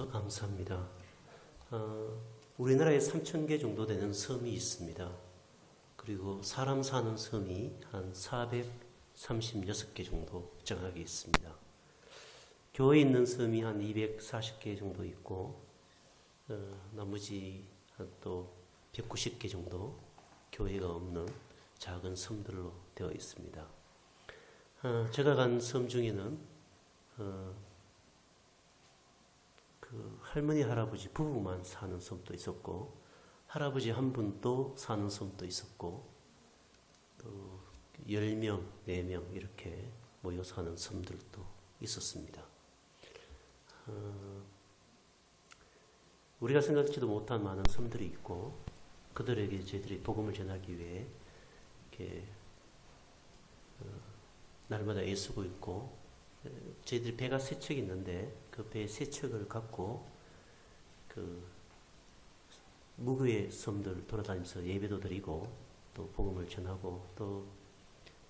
감사합니다. 우리나라에 3,000개 정도 되는 섬이 있습니다. 그리고 사람 사는 섬이 한 436개 정도 정확하게 있습니다. 교회 있는 섬이 한 240개 정도 있고, 나머지 또 190개 정도 교회가 없는 작은 섬들로 되어 있습니다. 제가 간 섬 중에는 그 할머니 할아버지 부부만 사는 섬도 있었고, 할아버지 한 분도 사는 섬도 있었고, 또 10명, 4명 이렇게 모여 사는 섬들도 있었습니다. 우리가 생각지도 못한 많은 섬들이 있고, 그들에게 저희들이 복음을 전하기 위해 이렇게 날마다 애쓰고 있고, 저희들이 배가 3척이 있는데 그 배 3척을 갖고 그 무교의 섬들 돌아다니면서 예배도 드리고 또 복음을 전하고, 또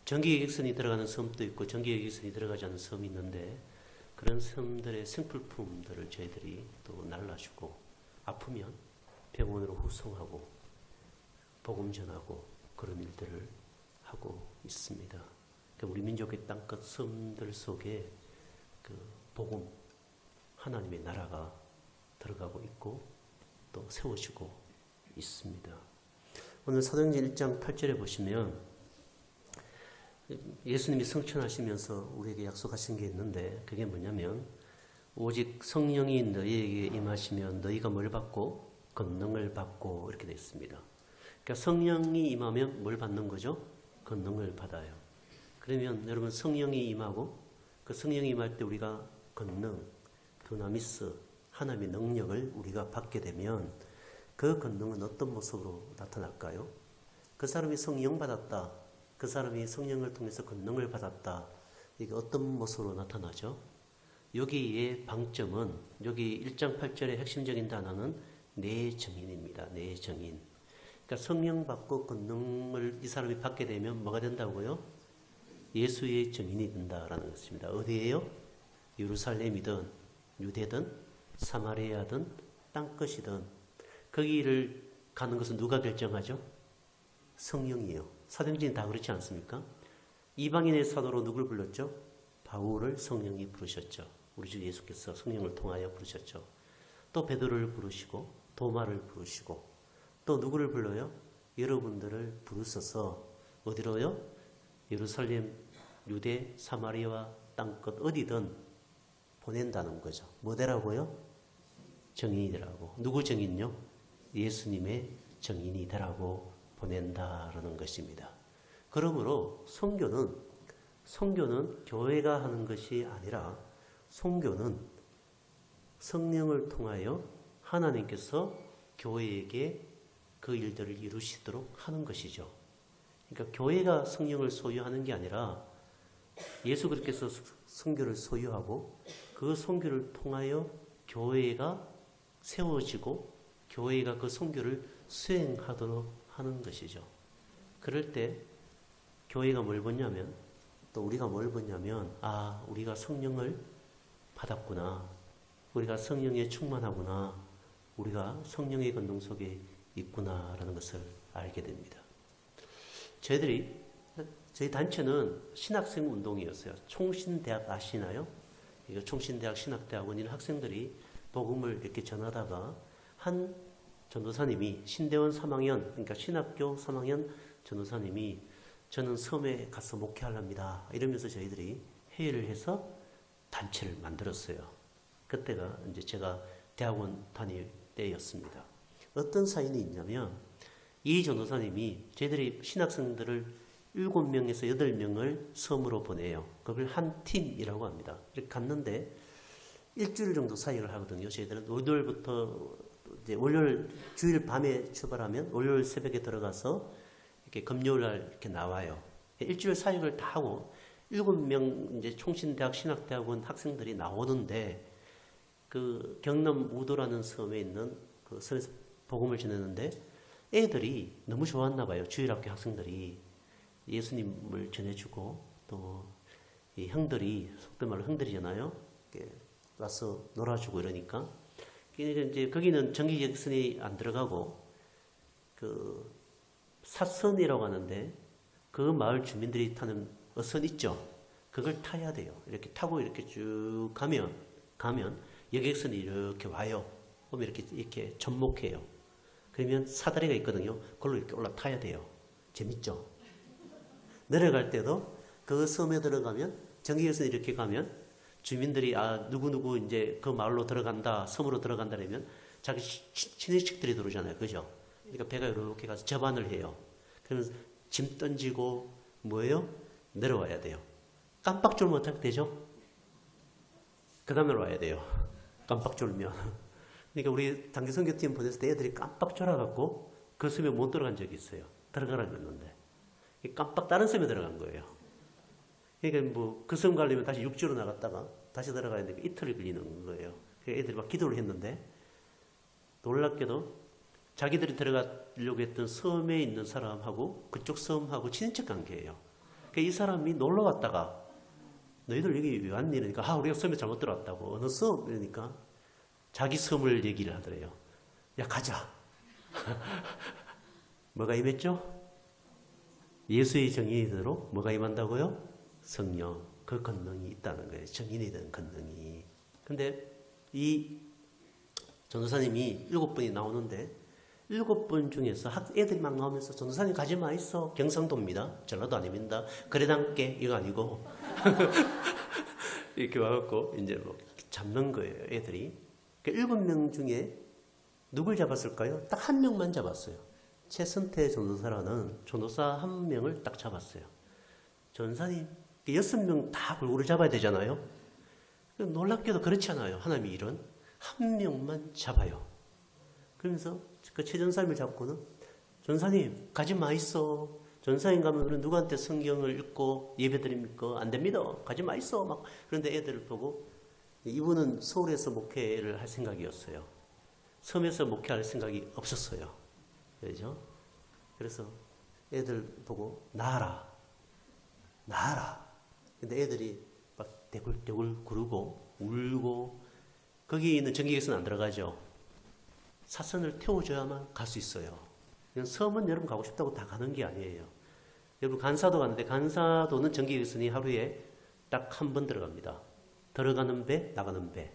전기계획선이 들어가는 섬도 있고 전기계획선이 들어가지 않는 섬이 있는데, 그런 섬들의 생필품들을 저희들이 또 날라주고, 아프면 병원으로 후송하고 복음 전하고 그런 일들을 하고 있습니다. 우리 민족의 땅끝 섬들 속에 그 복음, 하나님의 나라가 들어가고 있고 또 세워지고 있습니다. 오늘 사도행전 1장 8절에 보시면 예수님이 성천하시면서 우리에게 약속하신 게 있는데, 그게 뭐냐면 오직 성령이 너희에게 임하시면 너희가 뭘 받고? 권능을 받고, 이렇게 되어 있습니다. 그러니까 성령이 임하면 뭘 받는 거죠? 권능을 받아요. 그러면 여러분, 성령이 임하고 그 성령이 임할 때 우리가 권능, 두나미스, 하나님의 능력을 우리가 받게 되면 그 권능은 어떤 모습으로 나타날까요? 그 사람이 성령 받았다, 그 사람이 성령을 통해서 권능을 받았다, 이게 어떤 모습으로 나타나죠? 여기의 방점은, 여기 1장 8절의 핵심적인 단어는 내 증인입니다. 내 증인. 그러니까 성령 받고 권능을 이 사람이 받게 되면 뭐가 된다고요? 예수의 증인이 된다라는 것입니다. 어디에요? 예루살렘이든 유대든 사마리아든 땅끝이든 거기를 가는 것은 누가 결정하죠? 성령이에요. 사도행전이 다 그렇지 않습니까? 이방인의 사도로 누굴 불렀죠? 바울을 성령이 부르셨죠. 우리 주 예수께서 성령을 통하여 부르셨죠. 또 베드로를 부르시고 도마를 부르시고 또 누구를 불러요? 여러분들을 부르셔서 어디로요? 예루살렘, 유대, 사마리아 땅끝 어디든 보낸다는 거죠. 뭐 되라고요? 증인이 되라고. 누구 증인요? 예수님의 증인이 되라고 보낸다라는 것입니다. 그러므로 선교는 교회가 하는 것이 아니라, 선교는 성령을 통하여 하나님께서 교회에게 그 일들을 이루시도록 하는 것이죠. 그러니까 교회가 성령을 소유하는 게 아니라 예수 그리스도께서 선교를 소유하고 그 선교를 통하여 교회가 세워지고 교회가 그 선교를 수행하도록 하는 것이죠. 그럴 때 교회가 뭘 보냐면, 또 우리가 뭘 보냐면, 우리가 성령을 받았구나, 우리가 성령에 충만하구나, 우리가 성령의 권능 속에 있구나라는 것을 알게 됩니다. 저희 단체는 신학생 운동이었어요. 총신대학 아시나요? 이거 총신대학 신학대학원 있는 학생들이 복음을 이렇게 전하다가 한 전도사님이, 신대원 3학년, 그러니까 신학교 3학년 전도사님이 저는 섬에 가서 목회하랍니다 이러면서 저희들이 회의를 해서 단체를 만들었어요. 그때가 이제 제가 대학원 다닐 때였습니다. 어떤 사연이 있냐면, 이 전도사님이 저희들이 신학생들을 7명에서 8명을 섬으로 보내요. 그걸 한 팀이라고 합니다. 이렇게 갔는데 일주일 정도 사역을 하거든요. 저희들은 월요일부터 이제 월요일 주일 밤에 출발하면 월요일 새벽에 들어가서 이렇게 금요일 날 이렇게 나와요. 일주일 사역을 다 하고 7명 이제 총신대학 신학대학원 학생들이 나오는데, 그 경남 우도라는 섬에 있는 그 섬에서 복음을 전했는데 애들이 너무 좋았나 봐요. 주일학교 학생들이 예수님을 전해주고, 또 이 형들이, 속된 말로 형들이잖아요. 와서 놀아주고 이러니까 그러니까 이제 거기는 전기객선이 안 들어가고 그 사선이라고 하는데 그 마을 주민들이 타는 어선 있죠. 그걸 타야 돼요. 이렇게 타고 이렇게 쭉 가면 여객선이 이렇게 와요. 오면 이렇게 접목해요. 그러면 사다리가 있거든요. 그걸로 이렇게 올라타야 돼요. 재밌죠? 내려갈 때도 그 섬에 들어가면 전기객선이 이렇게 가면 주민들이 누구누구 이제 그 마을로 들어간다, 섬으로 들어간다 그러면 자기 친인척들이 들어오잖아요. 그죠? 그러니까 배가 이렇게 가서 접안을 해요. 그러면 짐 던지고 뭐예요? 내려와야 돼요. 깜빡 졸면 어떻게 되죠? 그 다음에 와야 돼요. 깜빡 졸면. 그러니까 우리 단기 선교팀 보냈을 때 애들이 깜빡 졸아갖고 그 섬에 못 들어간 적이 있어요. 들어가라고 했는데. 깜빡 다른 섬에 들어간 거예요. 그러니까 뭐 그 섬 가려면 다시 육지로 나갔다가 다시 들어가야 되니까 이틀이 걸리는 거예요. 그러니까 애들이 막 기도를 했는데 놀랍게도 자기들이 들어가려고 했던 섬에 있는 사람하고 그쪽 섬하고 친인척 관계예요. 그러니까 이 사람이 놀러 왔다가 너희들 여기 왜 왔니? 그러니까 우리가 섬에 잘못 들어왔다고. 어느 섬? 그러니까 자기 섬을 얘기를 하더래요. 야 가자. 뭐가 임했죠? 예수의 정의대로 뭐가 임한다고요? 성령. 그 권능이 있다는 거예요. 정인이 된 권능이. 근데 이 전도사님이 7분이 나오는데 7분 중에서 애들이 막 나오면서 전도사님 가지마 있어. 경상도입니다. 전라도 아닙니다. 그래당께 이거 아니고 이렇게 와갖고 이제 뭐 잡는 거예요. 애들이. 그러니까 7명 중에 누굴 잡았을까요? 딱 한 명만 잡았어요. 최선태 전도사라는 전도사 한 명을 딱 잡았어요. 전사님 6명 다 골고루 잡아야 되잖아요. 놀랍게도 그렇지 않아요. 하나님의 일은 한 명만 잡아요. 그러면서 그 최전사님을 잡고는 전사님 가지마 있어. 전사님 가면 누구한테 성경을 읽고 예배 드립니까? 안 됩니다. 가지마 있어. 막 그런데 애들을 보고 이분은 서울에서 목회를 할 생각이었어요. 섬에서 목회할 생각이 없었어요. 그렇죠? 그래서 애들 보고 나아라. 근데 애들이 막 대굴대굴 구르고 울고 거기 있는 전기객선 안 들어가죠. 사선을 태워줘야만 갈 수 있어요. 섬은 여러분 가고 싶다고 다 가는 게 아니에요. 여러분 간사도 가는데 간사도는 전기객선이 하루에 딱 한 번 들어갑니다. 들어가는 배, 나가는 배.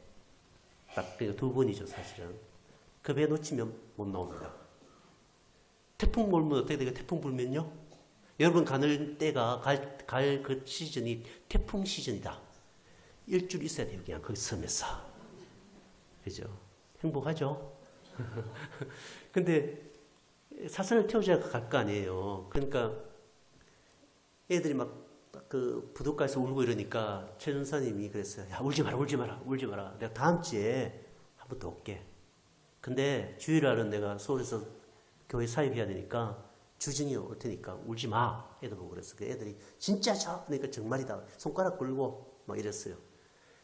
딱 그러니까 2번이죠 사실은. 그 배 놓치면 못 나옵니다. 태풍 불면 어떻게 되게 태풍 불면요? 여러분 가는 때가 갈 그 시즌이 태풍 시즌이다. 일주일 있어야 돼요. 그냥 그 섬에서. 그죠? 행복하죠? 근데 사선을 태워줘야 갈 거 아니에요. 그러니까 애들이 막 그 부둣가에서 울고 이러니까 최 전사님이 그랬어요. 야 울지 마라. 내가 다음 주에 한 번 더 올게. 근데 주일날은 내가 서울에서 교회 사역해야 되니까 주중에 올 테니까 울지 마. 애들 보고 그랬어. 그 애들이 진짜죠? 그러니까 정말이다. 손가락 굴고 막 이랬어요.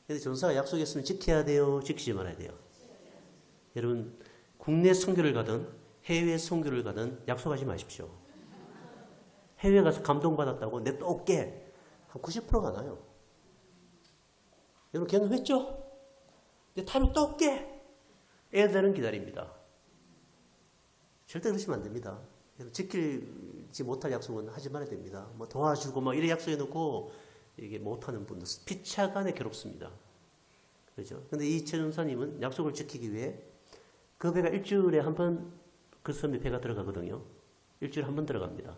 근데 전사가 약속했으면 지켜야 돼요? 지키지 말아야 돼요? 여러분 국내 선교를 가든 해외 선교를 가든 약속하지 마십시오. 해외 가서 감동받았다고 내 또 올게. 한 90%가 나요. 여러분 경험했죠? 내 타면 또 올게. 애들은 기다립니다. 절대 그러시면 안 됩니다. 지키지 못할 약속은 하지 말아야 됩니다. 뭐 도와주고 막 이래 약속해놓고 이게 못하는 분들 피차간에 괴롭습니다. 그렇죠? 근데 이 최전사님은 약속을 지키기 위해 그 배가 일주일에 한 번 그 섬에 배가 들어가거든요. 일주일에 한 번 들어갑니다.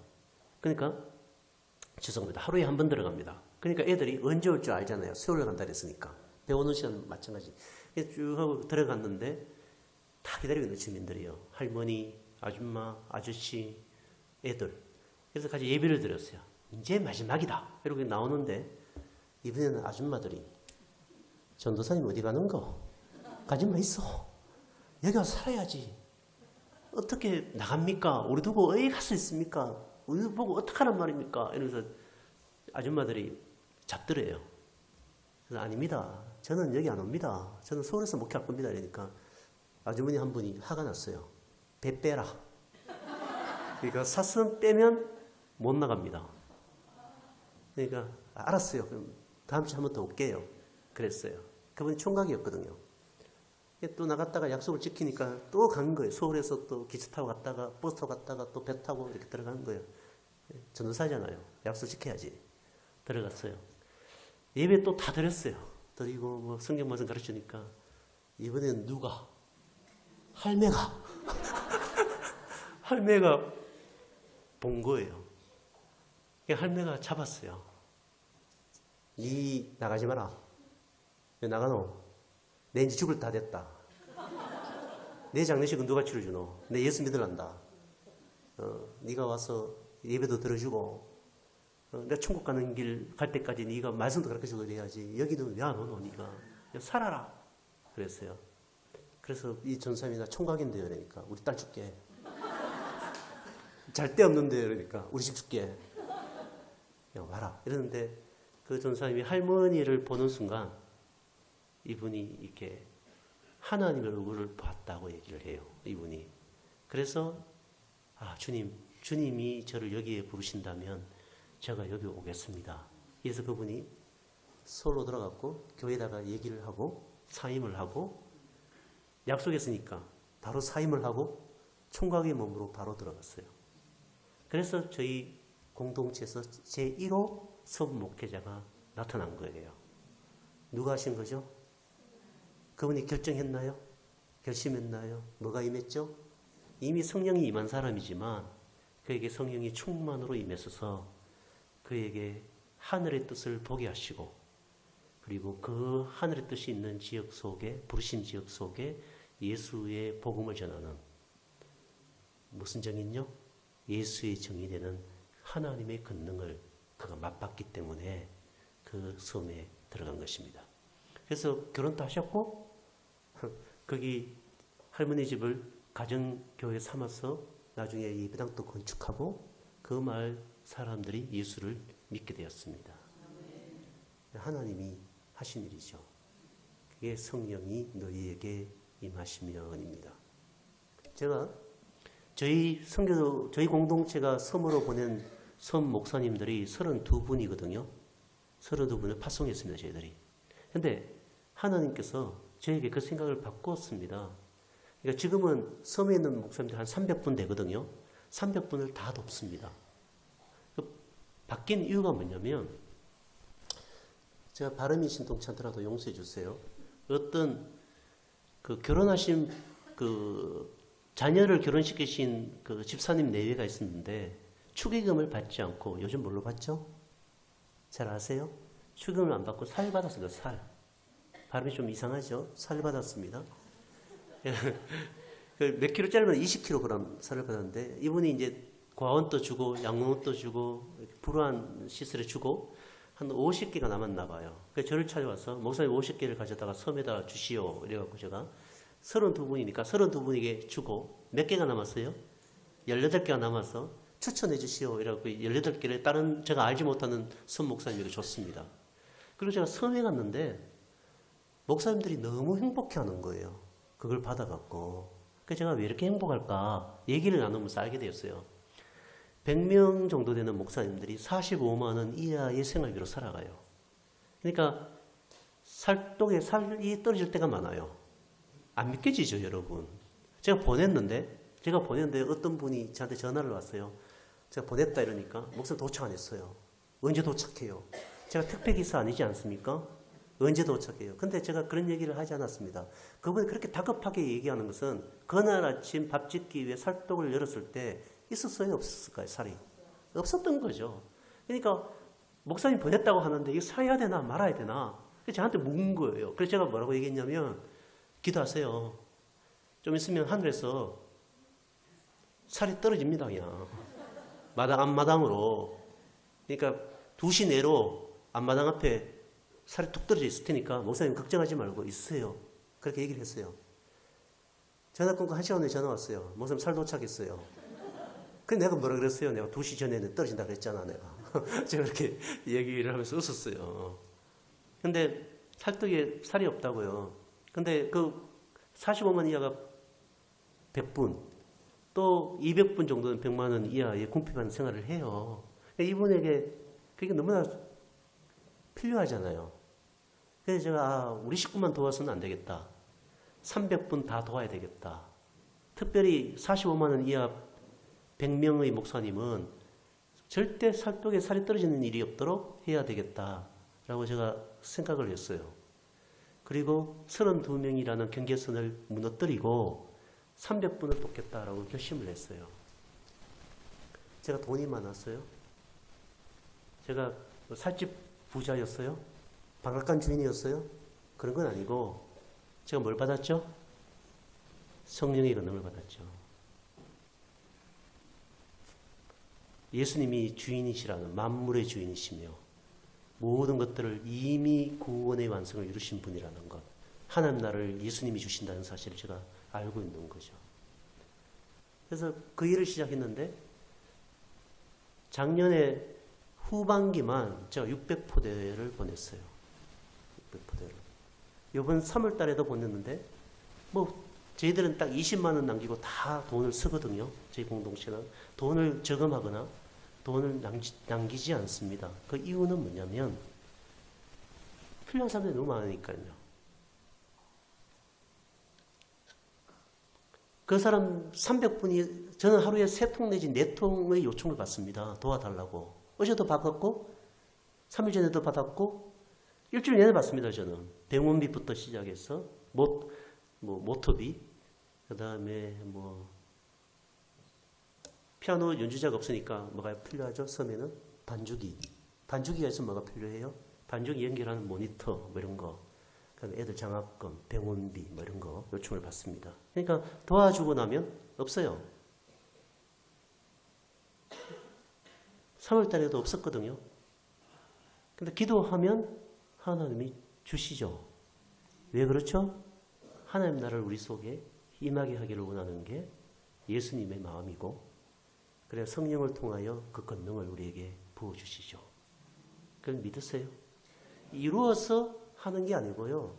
그러니까 죄송합니다. 하루에 한 번 들어갑니다. 그러니까 애들이 언제 올 줄 알잖아요. 수요일 간다 그랬으니까. 배 오는 시간 마찬가지. 쭉 하고 들어갔는데 다 기다리고 있는 주민들이요. 할머니, 아줌마, 아저씨, 애들. 그래서 같이 예배를 드렸어요. 이제 마지막이다. 이렇게 나오는데 이번에는 아줌마들이 전도사님 어디 가는 거? 가지마 있어. 여기 와서 살아야지. 어떻게 나갑니까? 우리 두고 어디 갈 수 있습니까? 우리 보고 어떡하란 말입니까? 이러면서 아줌마들이 잡더래요. 그래서 아닙니다. 저는 여기 안 옵니다. 저는 서울에서 목회할 겁니다. 이러니까 아주머니 한 분이 화가 났어요. 배 빼라. 그러니까 사선 빼면 못 나갑니다. 그러니까 알았어요. 그럼 다음 주에 한 번 더 올게요. 그랬어요. 그분이 총각이었거든요. 또 나갔다가 약속을 지키니까 또 간 거예요. 서울에서 또 기차 타고 갔다가 버스 타고 갔다가 또 배 타고 이렇게 들어간 거예요. 전도사잖아요. 약속 지켜야지. 들어갔어요. 예배 또 다 드렸어요. 드리고 뭐 성경 말씀 가르치니까 이번엔 누가? 할매가 할매가 본 거예요. 할매가 잡았어요. 니 나가지 마라. 왜 나가노? 내 이제 죽을 다 됐다. 내 장례식은 누가 치러주노? 내 예수 믿으란다. 네가 와서 예배도 들어주고 내가 천국 가는 길 갈 때까지 네가 말씀도 가르쳐주고 이래야지. 여기는 왜 안 오노? 네가 살아라. 그랬어요. 그래서 이 전사님이 나 총각인데요. 그러니까 우리 딸 줄게. 잘 데 없는데 그러니까 우리 집 줄게. 야 와라. 이러는데 그 전사님이 할머니를 보는 순간 이분이 이렇게 하나님의 얼굴을 봤다고 얘기를 해요. 이분이. 그래서 아 주님이 저를 여기에 부르신다면 제가 여기 오겠습니다. 그래서 그분이 서울로 들어갔고 교회에다가 얘기를 하고 사임을 하고 약속했으니까 바로 사임을 하고 총각의 몸으로 바로 들어갔어요. 그래서 저희 공동체에서 제1호 섭 목회자가 나타난 거예요. 누가 하신 거죠? 그분이 결정했나요? 결심했나요? 뭐가 임했죠? 이미 성령이 임한 사람이지만 그에게 성령이 충만으로 임했어서 그에게 하늘의 뜻을 보게 하시고 그리고 그 하늘의 뜻이 있는 지역 속에 부르신 지역 속에 예수의 복음을 전하는 무슨 정인요? 예수의 정이 되는 하나님의 권능을 그가 맛봤기 때문에 그 섬에 들어간 것입니다. 그래서 결혼도 하셨고 거기 할머니 집을 가정교회 삼아서 나중에 예배당도 건축하고 그 마을 사람들이 예수를 믿게 되었습니다. 하나님이 하신 일이죠. 그게 성령이 너희에게 임하시면입니다. 제가 저희 공동체가 섬으로 보낸 섬 목사님들이 32분이거든요. 32분을 파송했습니다. 저희들이. 근데 하나님께서 저에게 그 생각을 바꿨습니다. 그러니까 지금은 섬에 있는 목사님들 한 300분 되거든요. 300분을 다 돕습니다. 바뀐 이유가 뭐냐면 제가 발음이 신통찮더라도 용서해 주세요. 어떤 그 결혼하신 그 자녀를 결혼시키신 그 집사님 내외가 있었는데 축의금을 받지 않고 요즘 뭘로 받죠? 잘 아세요? 축의금을 안 받고 살 받았어요. 살. 발음이 좀 이상하죠? 살 받았습니다. 몇 킬로짜리면 20kg 살을 받았는데 이분이 이제 과원도 주고 양원도 주고 불우한 시설에 주고 한 50개가 남았나 봐요. 그래서 저를 찾아와서 목사님 50개를 가져다가 섬에다 주시오. 이래갖고 제가 32분이니까 32분에게 주고 몇 개가 남았어요? 18개가 남아서 추천해 주시오. 이래갖고 18개를 다른 제가 알지 못하는 섬 목사님에게 줬습니다. 그리고 제가 섬에 갔는데 목사님들이 너무 행복해하는 거예요. 그걸 받아갖고. 그래서 제가 왜 이렇게 행복할까 얘기를 나누면서 알게 되었어요. 100명 정도 되는 목사님들이 45만 원 이하의 생활비로 살아가요. 그러니까 살독에 살이 떨어질 때가 많아요. 안 믿겨지죠, 여러분. 제가 보냈는데 어떤 분이 저한테 전화를 왔어요. 제가 보냈다 이러니까 목사님 도착 안 했어요. 언제 도착해요? 제가 택배기사 아니지 않습니까? 언제 도착해요? 근데 제가 그런 얘기를 하지 않았습니다. 그분이 그렇게 다급하게 얘기하는 것은 그날 아침 밥 짓기 위해 살독을 열었을 때 있었어요? 없었을까요? 살이? 없었던 거죠. 그러니까 목사님 보냈다고 하는데 이거 사야 되나 말아야 되나? 그래서 저한테 묻는 거예요. 그래서 제가 뭐라고 얘기했냐면 기도하세요. 좀 있으면 하늘에서 살이 떨어집니다. 그냥 앞마당으로. 그러니까 2시 내로 앞마당 앞에 살이 툭 떨어져 있을 테니까 목사님 걱정하지 말고 있으세요. 그렇게 얘기를 했어요. 전화 끊고 1시간 후에 전화 왔어요. 목사님 살 도착했어요. 근데 내가 뭐라 그랬어요? 내가 2시 전에는 떨어진다 그랬잖아, 내가. 제가 그렇게 얘기를 하면서 웃었어요. 근데 살떡에 살이 없다고요. 근데 그 45만 이하가 100분, 또 200분 정도는 100만 원 이하의 궁핍한 생활을 해요. 이분에게 그게 너무나 필요하잖아요. 그래서 제가 우리 식구만 도와서는 안 되겠다. 300분 다 도와야 되겠다. 특별히 45만 원 이하 100명의 목사님은 절대 살독에 살이 떨어지는 일이 없도록 해야 되겠다라고 제가 생각을 했어요. 그리고 32명이라는 경계선을 무너뜨리고 300분을 돕겠다라고 결심을 했어요. 제가 돈이 많았어요? 제가 살집 부자였어요? 방앗간 주인이었어요? 그런 건 아니고 제가 뭘 받았죠? 성령의 권능을 받았죠. 예수님이 주인이시라는, 만물의 주인이시며 모든 것들을 이미 구원의 완성을 이루신 분이라는 것, 하나님 나라를 예수님이 주신다는 사실을 제가 알고 있는 거죠. 그래서 그 일을 시작했는데 작년에 후반기만 제가 600포대를 보냈어요. 600포대를. 이번 3월 달에도 보냈는데 저희들은 딱 20만 원 남기고 다 돈을 쓰거든요. 저희 공동체는 돈을 저금하거나 돈을 남기지 않습니다. 그 이유는 뭐냐면 필요한 사람들이 너무 많으니까요. 그 사람 300분이 저는 하루에 3통 내지 4통의 요청을 받습니다. 도와달라고. 어제도 받았고 3일 전에도 받았고 일주일 내내 받습니다. 저는 병원비부터 시작해서 모터비, 그 다음에 피아노 연주자가 없으니까 뭐가 필요하죠? 섬에는 반주기가 있으면 뭐가 필요해요? 반주기 연결하는 모니터 이런 거, 그다음에 애들 장학금, 병원비 이런 거 요청을 받습니다. 그러니까 도와주고 나면 없어요. 3월 달에도 없었거든요. 근데 기도하면 하나님이 주시죠. 왜 그렇죠? 하나님 나라를 우리 속에 임하게 하기를 원하는 게 예수님의 마음이고, 그래야 성령을 통하여 그 권능을 우리에게 부어주시죠. 그걸 믿으세요. 이루어서 하는 게 아니고요.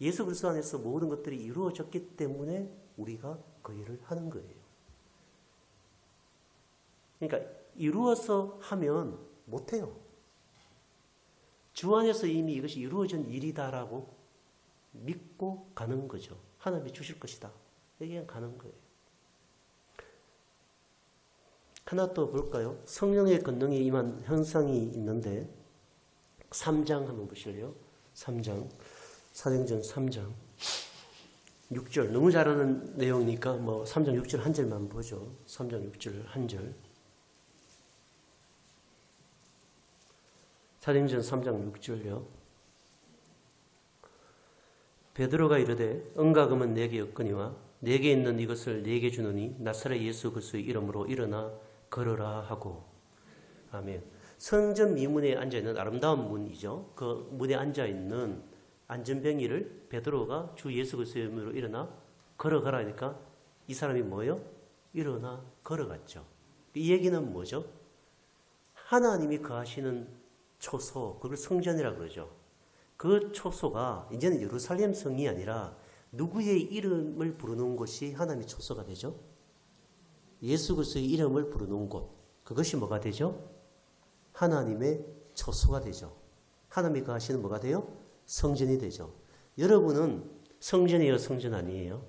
예수 그리스도 안에서 모든 것들이 이루어졌기 때문에 우리가 그 일을 하는 거예요. 그러니까 이루어서 하면 못해요. 주 안에서 이미 이것이 이루어진 일이다라고 믿고 가는 거죠. 하나님이 주실 것이다. 이게 가는 거예요. 하나 또 볼까요? 성령의 권능이 임한 현상이 있는데 3장 한번 보실래요? 3장, 사도행전 3장 6절, 너무 잘 아는 내용이니까 3장 6절 한 절만 보죠. 3장 6절 한 절. 사도행전 3장 6절요. 베드로가 이르되 은과금은 내게 없거니와 내게 있는 이것을 내게 주노니 나사렛 예수 그리스도의 이름으로 일어나 걸어라 하고. 아멘. 성전 미문에 앉아있는 아름다운 문이죠. 그 문에 앉아있는 안전병이를 베드로가 주 예수 그리스도의 이름으로 일어나 걸어가라 하니까 이 사람이 뭐예요? 일어나 걸어갔죠. 이 얘기는 뭐죠? 하나님이 거하시는 초소, 그걸 성전이라고 그러죠. 그 초소가 이제는 예루살렘 성이 아니라 누구의 이름을 부르는 곳이 하나님의 초소가 되죠? 예수 그리스도의 이름을 부르는 곳. 그것이 뭐가 되죠? 하나님의 초소가 되죠. 하나님이 거하시는 뭐가 돼요? 성전이 되죠. 여러분은 성전이에요, 성전 아니에요?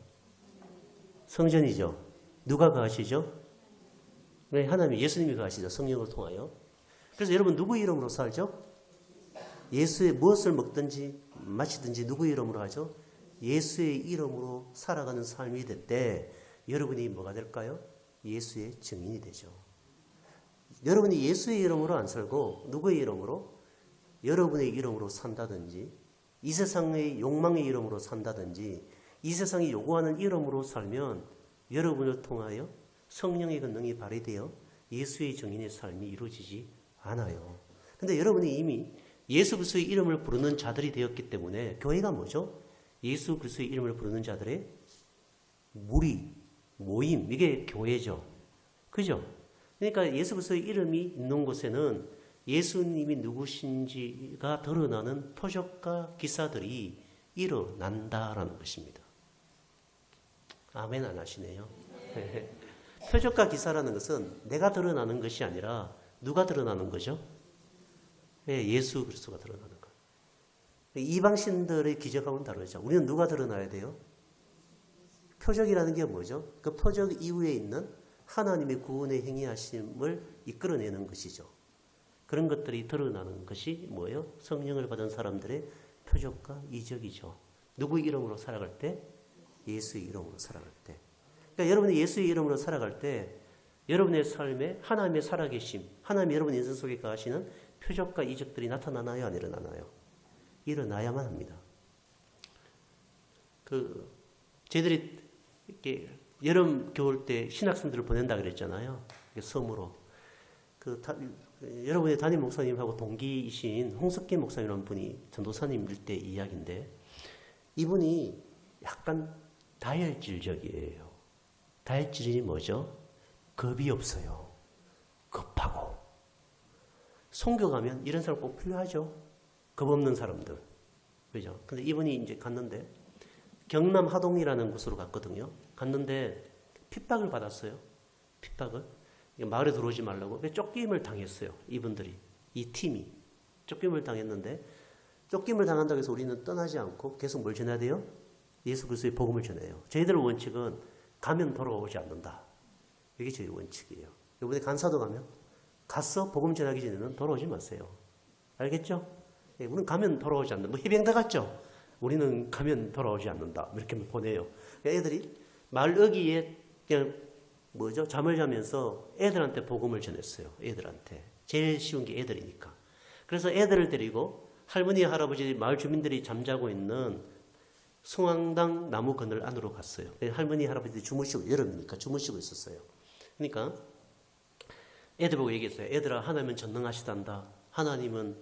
성전이죠. 누가 거하시죠? 네, 하나님, 예수님이 거하시죠. 성령을 통하여. 그래서 여러분 누구 이름으로 살죠? 예수의 무엇을 먹든지 마시든지 누구 이름으로 하죠? 예수의 이름으로 살아가는 삶이 될 때 여러분이 뭐가 될까요? 예수의 증인이 되죠. 여러분이 예수의 이름으로 안 살고 누구의 이름으로? 여러분의 이름으로 산다든지 이 세상의 욕망의 이름으로 산다든지 이 세상이 요구하는 이름으로 살면 여러분을 통하여 성령의 권능이 발휘되어 예수의 증인의 삶이 이루어지지 않아요. 근데 여러분이 이미 예수 그리스도의 이름을 부르는 자들이 되었기 때문에 교회가 뭐죠? 예수 그리스도의 이름을 부르는 자들의 무리, 모임, 이게 교회죠. 그죠? 그러니까 예수 그리스도의 이름이 있는 곳에는 예수님이 누구신지가 드러나는 표적과 기사들이 일어난다라는 것입니다. 아멘 안 하시네요. 표적과 기사라는 것은 내가 드러나는 것이 아니라 누가 드러나는 거죠? 예수 그리스도가 드러나는 것. 이방신들의 기적하고는 다르죠. 우리는 누가 드러나야 돼요? 표적이라는 게 뭐죠? 그 표적 이후에 있는 하나님의 구원의 행위하심을 이끌어내는 것이죠. 그런 것들이 드러나는 것이 뭐예요? 성령을 받은 사람들의 표적과 이적이죠. 누구 이름으로 살아갈 때? 예수의 이름으로 살아갈 때. 그러니까 여러분이 예수의 이름으로 살아갈 때 여러분의 삶에 하나님의 살아계심, 하나님이 여러분 인생 속에 가시는 표적과 이적들이 나타나나요? 안 일어나나요? 일어나야만 합니다. 저희들이 이렇게 여름, 겨울 때 신학생들을 보낸다 그랬잖아요. 섬으로. 여러분의 담임 목사님하고 동기이신 홍석기 목사님이라는 분이 전도사님일 때 이야기인데, 이분이 약간 다혈질적이에요. 다혈질이 뭐죠? 겁이 없어요. 급하고. 선교 가면 이런 사람 꼭 필요하죠. 겁 없는 사람들. 그죠? 근데 이분이 이제 갔는데, 경남 하동이라는 곳으로 갔거든요. 갔는데 핍박을 받았어요. 핍박을. 마을에 들어오지 말라고. 쫓김을 당했어요. 이분들이. 이 팀이. 쫓김을 당했는데, 쫓김을 당한다고 해서 우리는 떠나지 않고 계속 뭘 전해야 돼요? 예수 그리스도의 복음을 전해요. 저희들의 원칙은 가면 돌아오지 않는다. 이게 저희 원칙이에요. 이번에 간사도 가면 가서 복음 전하기 전에는 돌아오지 마세요. 알겠죠? 우리는 가면 돌아오지 않는다. 뭐 해병대 같죠? 우리는 가면 돌아오지 않는다. 이렇게 보내요. 애들이 말어기에 그냥 뭐죠? 잠을 자면서 애들한테 복음을 전했어요. 애들한테. 제일 쉬운 게 애들이니까. 그래서 애들을 데리고 할머니, 할아버지, 마을 주민들이 잠자고 있는 성황당 나무 그늘 안으로 갔어요. 할머니, 할아버지들이 주무시고, 여름이니까 주무시고 있었어요. 그러니까 애들 보고 얘기했어요. 애들아, 하나님은 전능하시단다. 하나님은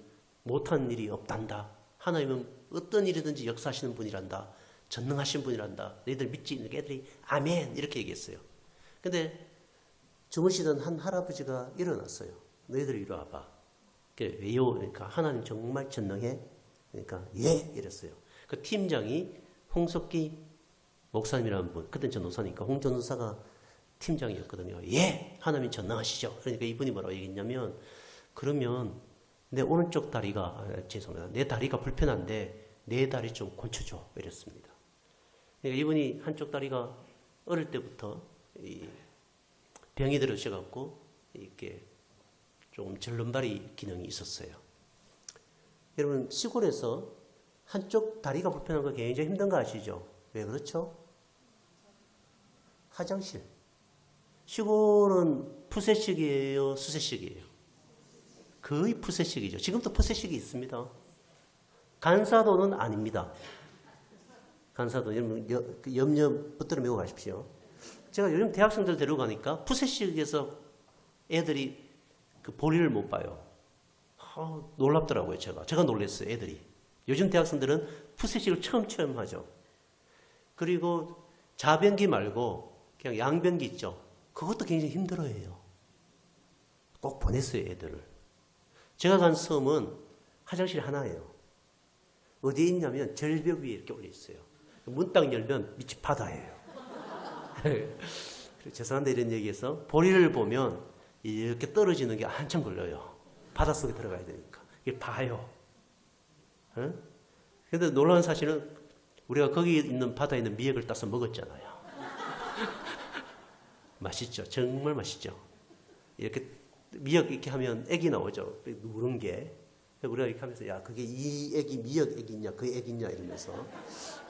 못한 일이 없단다. 하나님은 어떤 일이든지 역사하시는 분이란다. 전능하신 분이란다. 너희들 믿지? 그러니까 애들이 아멘 이렇게 얘기했어요. 근데 주무시던 한 할아버지가 일어났어요. 너희들 이리 와봐. 왜요? 그러니까 하나님 정말 전능해? 그러니까 예 이랬어요. 그 팀장이 홍석기 목사님이라는 분, 그때는 전도사니까 홍 전도사가 팀장이었거든요. 예, 하나님 전능하시죠. 그러니까 이분이 뭐라고 얘기했냐면, 그러면 내 오른쪽 다리가 죄송합니다. 내 다리가 불편한데 내 다리 좀 고쳐줘 이랬습니다. 그러니까 이분이 한쪽 다리가 어릴 때부터 병이 들으셔갖고 이렇게 조금 절름발이 기능이 있었어요. 여러분 시골에서 한쪽 다리가 불편한 거 굉장히 힘든 거 아시죠? 왜 그렇죠? 화장실. 시골은 푸세식이에요? 수세식이에요? 거의 푸세식이죠. 지금도 푸세식이 있습니다. 간사도는 아닙니다. 간사도 여러분 염려 붙들어 메고 가십시오. 제가 요즘 대학생들 데려가니까 푸세식에서 애들이 그 보리를 못 봐요. 놀랍더라고요. 제가 놀랐어요. 애들이. 요즘 대학생들은 푸세식을 처음 하죠. 그리고 자변기 말고 그냥 양변기 있죠. 그것도 굉장히 힘들어해요. 꼭 보냈어요. 애들을. 제가 간 섬은 화장실이 하나예요. 어디에 있냐면 절벽 위에 이렇게 올려 있어요. 문 딱 열면 밑이 바다예요. 죄송한데 이런 얘기해서 보리를 보면 이렇게 떨어지는 게 한참 걸려요. 바닷속에 들어가야 되니까. 이게 봐요. 그런데 놀라운 사실은 우리가 거기 있는 바다에 있는 미역을 따서 먹었잖아요. 맛있죠. 정말 맛있죠. 이렇게 미역 이렇게 하면 액이 나오죠. 누른 게. 우리가 이렇게 하면서 야 그게 이 액이 미역 액이냐 그 액이냐 이러면서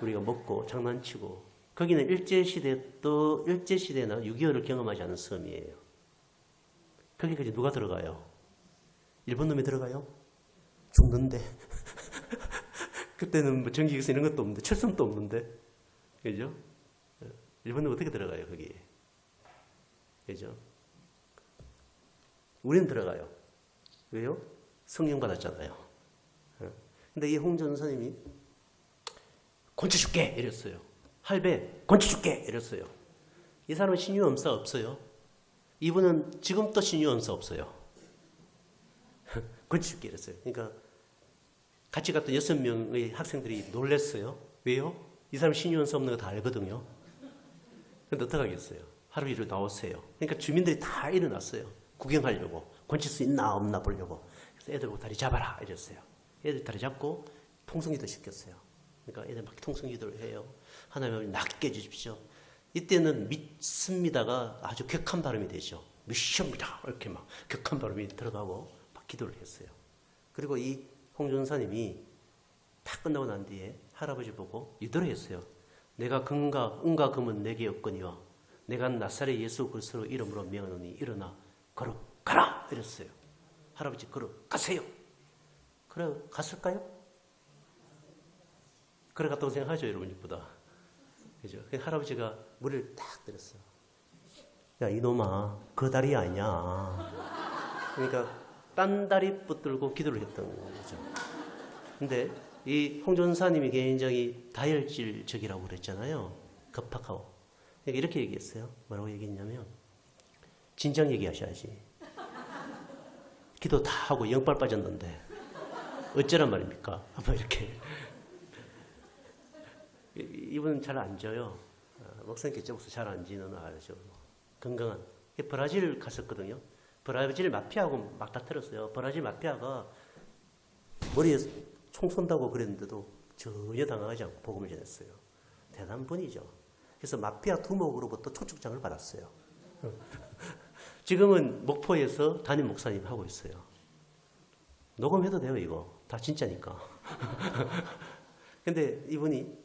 우리가 먹고 장난치고. 거기는 일제시대나 6.25를 경험하지 않은 섬이에요. 거기까지 누가 들어가요? 일본 놈이 들어가요? 죽는데. 그때는 뭐 전기기술 이런 것도 없는데 철선도 없는데. 그죠? 일본 놈 어떻게 들어가요 거기에? 그죠? 우리는 들어가요. 왜요? 성령 받았잖아요. 근데 이 홍전사님이 건쳐줄게 이랬어요. 할배 건쳐줄게 이랬어요. 이 사람은 신유엄사 없어요. 이분은 지금도 신유엄사 없어요. 건쳐줄게 이랬어요. 그러니까 같이 갔던 6명의 학생들이 놀랐어요. 왜요? 이 사람 신유엄사 없는 거 다 알거든요. 근데 어떡하겠어요? 하루 일을 나오세요. 그러니까 주민들이 다 일어났어요. 구경하려고. 건칠 수 있나 없나 보려고. 그래서 애들 보고 다리 잡아라 이랬어요. 애들 다리 잡고 통성기도 시켰어요. 그러니까 애들 막 통성기도를 해요. 하나님 낫게 해주십시오. 이때는 믿습니다가 아주 격한 발음이 되죠. 믿습니다. 이렇게 막 격한 발음이 들어가고 막 기도를 했어요. 그리고 이 홍준사님이 다 끝나고 난 뒤에 할아버지 보고 이대로 했어요. 내가 은과 금은 내게 없거니와 내가 나사렛 예수 그리스도 이름으로 명하노니 일어나 걸어가라 이랬어요. 할아버지 걸어가세요. 그래 갔을까요? 그래 갔다고 생각하죠, 여러분 이쁘다. 그죠? 할아버지가 머리를 딱 때렸어요. 야 이놈아 그 다리 아니야. 그러니까 딴 다리 붙들고 기도를 했던 거죠. 근데 이 홍준사님이 굉장히 다혈질적이라고 그랬잖아요. 급박하고. 그러니까 이렇게 얘기했어요. 뭐라고 얘기했냐면 진작 얘기하셔야지. 기도 다 하고 영빨 빠졌는데 어쩌란 말입니까? 뭐 이렇게. 이분은 잘 안 져요. 목사님께 접어서 잘 안 지는 아주 건강한. 브라질 갔었거든요. 브라질 마피아하고 막 다투었어요. 브라질 마피아가 머리에 총 쏜다고 그랬는데도 전혀 당황하지 않고 복음을 전했어요. 대단한 분이죠. 그래서 마피아 두목으로부터 초축장을 받았어요. 지금은 목포에서 담임 목사님 하고 있어요. 녹음해도 돼요, 이거. 다 진짜니까. 근데 이분이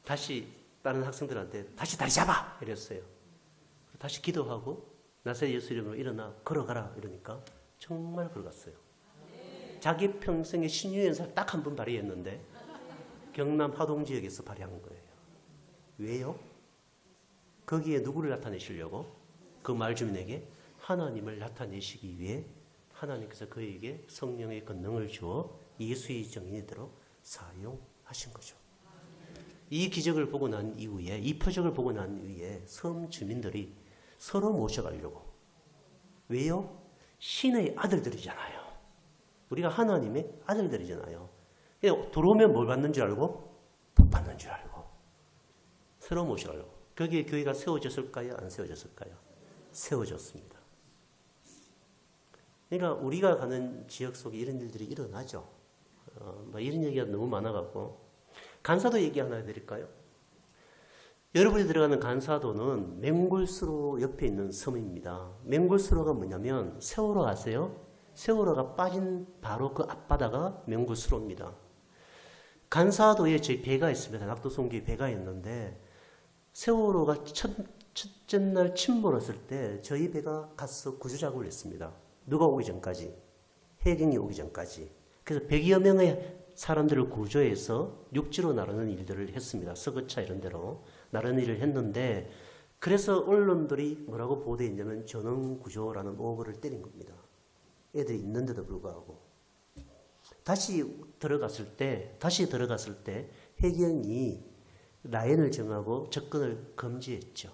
다시 다른 학생들한테 다시 다리 잡아! 이랬어요. 다시 기도하고 나사렛 예수 이름으로 일어나 걸어가라 이러니까 정말 걸어갔어요. 자기 평생에 신유연설 딱 한 번 발휘했는데 경남 하동 지역에서 발휘한 거예요. 왜요? 거기에 누구를 나타내시려고? 그 말 주민에게 하나님을 나타내시기 위해 하나님께서 그에게 성령의 권능을 주어 예수의 정인이 되도록 사용하신 거죠. 이 기적을 보고 난 이후에, 이 표적을 보고 난 이후에 섬 주민들이 서로 모셔가려고. 왜요? 신의 아들들이잖아요. 우리가 하나님의 아들들이잖아요. 그냥 들어오면 뭘 받는 줄 알고? 복 받는 줄 알고. 서로 모셔가려고. 거기에 교회가 세워졌을까요? 안 세워졌을까요? 세워졌습니다. 그러니까 우리가 가는 지역 속에 이런 일들이 일어나죠. 이런 얘기가 너무 많아갖고. 간사도 얘기 하나 해드릴까요? 여러분이 들어가는 간사도는 맹골수로 옆에 있는 섬입니다. 맹골수로가 뭐냐면 세월호 아세요? 세월호가 빠진 바로 그 앞바다가 맹골수로입니다. 간사도에 저희 배가 있습니다. 낙도송기 배가 있는데 세월호가 첫째 날 침몰했을 때 저희 배가 가서 구조 작업을 했습니다. 누가 오기 전까지, 해경이 오기 전까지. 그래서 100여 명의 사람들을 구조해서 육지로 나르는 일들을 했습니다. 서거차 이런 데로 나르는 일을 했는데 그래서 언론들이 뭐라고 보도했냐면 전원구조라는 오보를 때린 겁니다. 애들이 있는데도 불구하고. 다시 들어갔을 때 해경이 라인을 정하고 접근을 금지했죠.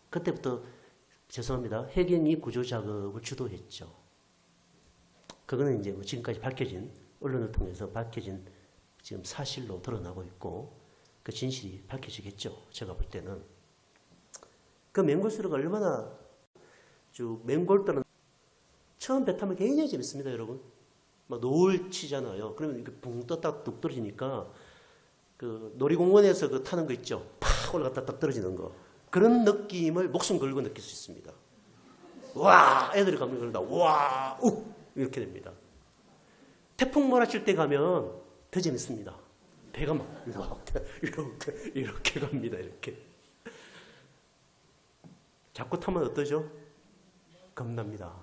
그때부터 죄송합니다. 해경이 구조 작업을 주도했죠. 그거는 이제 뭐 지금까지 밝혀진 언론을 통해서 밝혀진 지금 사실로 드러나고 있고 그 진실이 밝혀지겠죠. 제가 볼 때는. 그 맹골수로가 얼마나 맹골들은 처음 배 타면 굉장히 재밌습니다, 여러분. 막 노을 치잖아요. 그러면 이렇게 붕 떴다 뚝 떨어지니까 그 놀이공원에서 그 타는 거 있죠. 팍 올라갔다 딱 떨어지는 거. 그런 느낌을 목숨 걸고 느낄 수 있습니다. 와! 애들이 가면 그런다. 와! 우! 이렇게 됩니다. 태풍 몰아칠 때 가면 더 재밌습니다. 배가 막 이렇게 갑니다. 이렇게. 자꾸 타면 어떠죠? 겁납니다.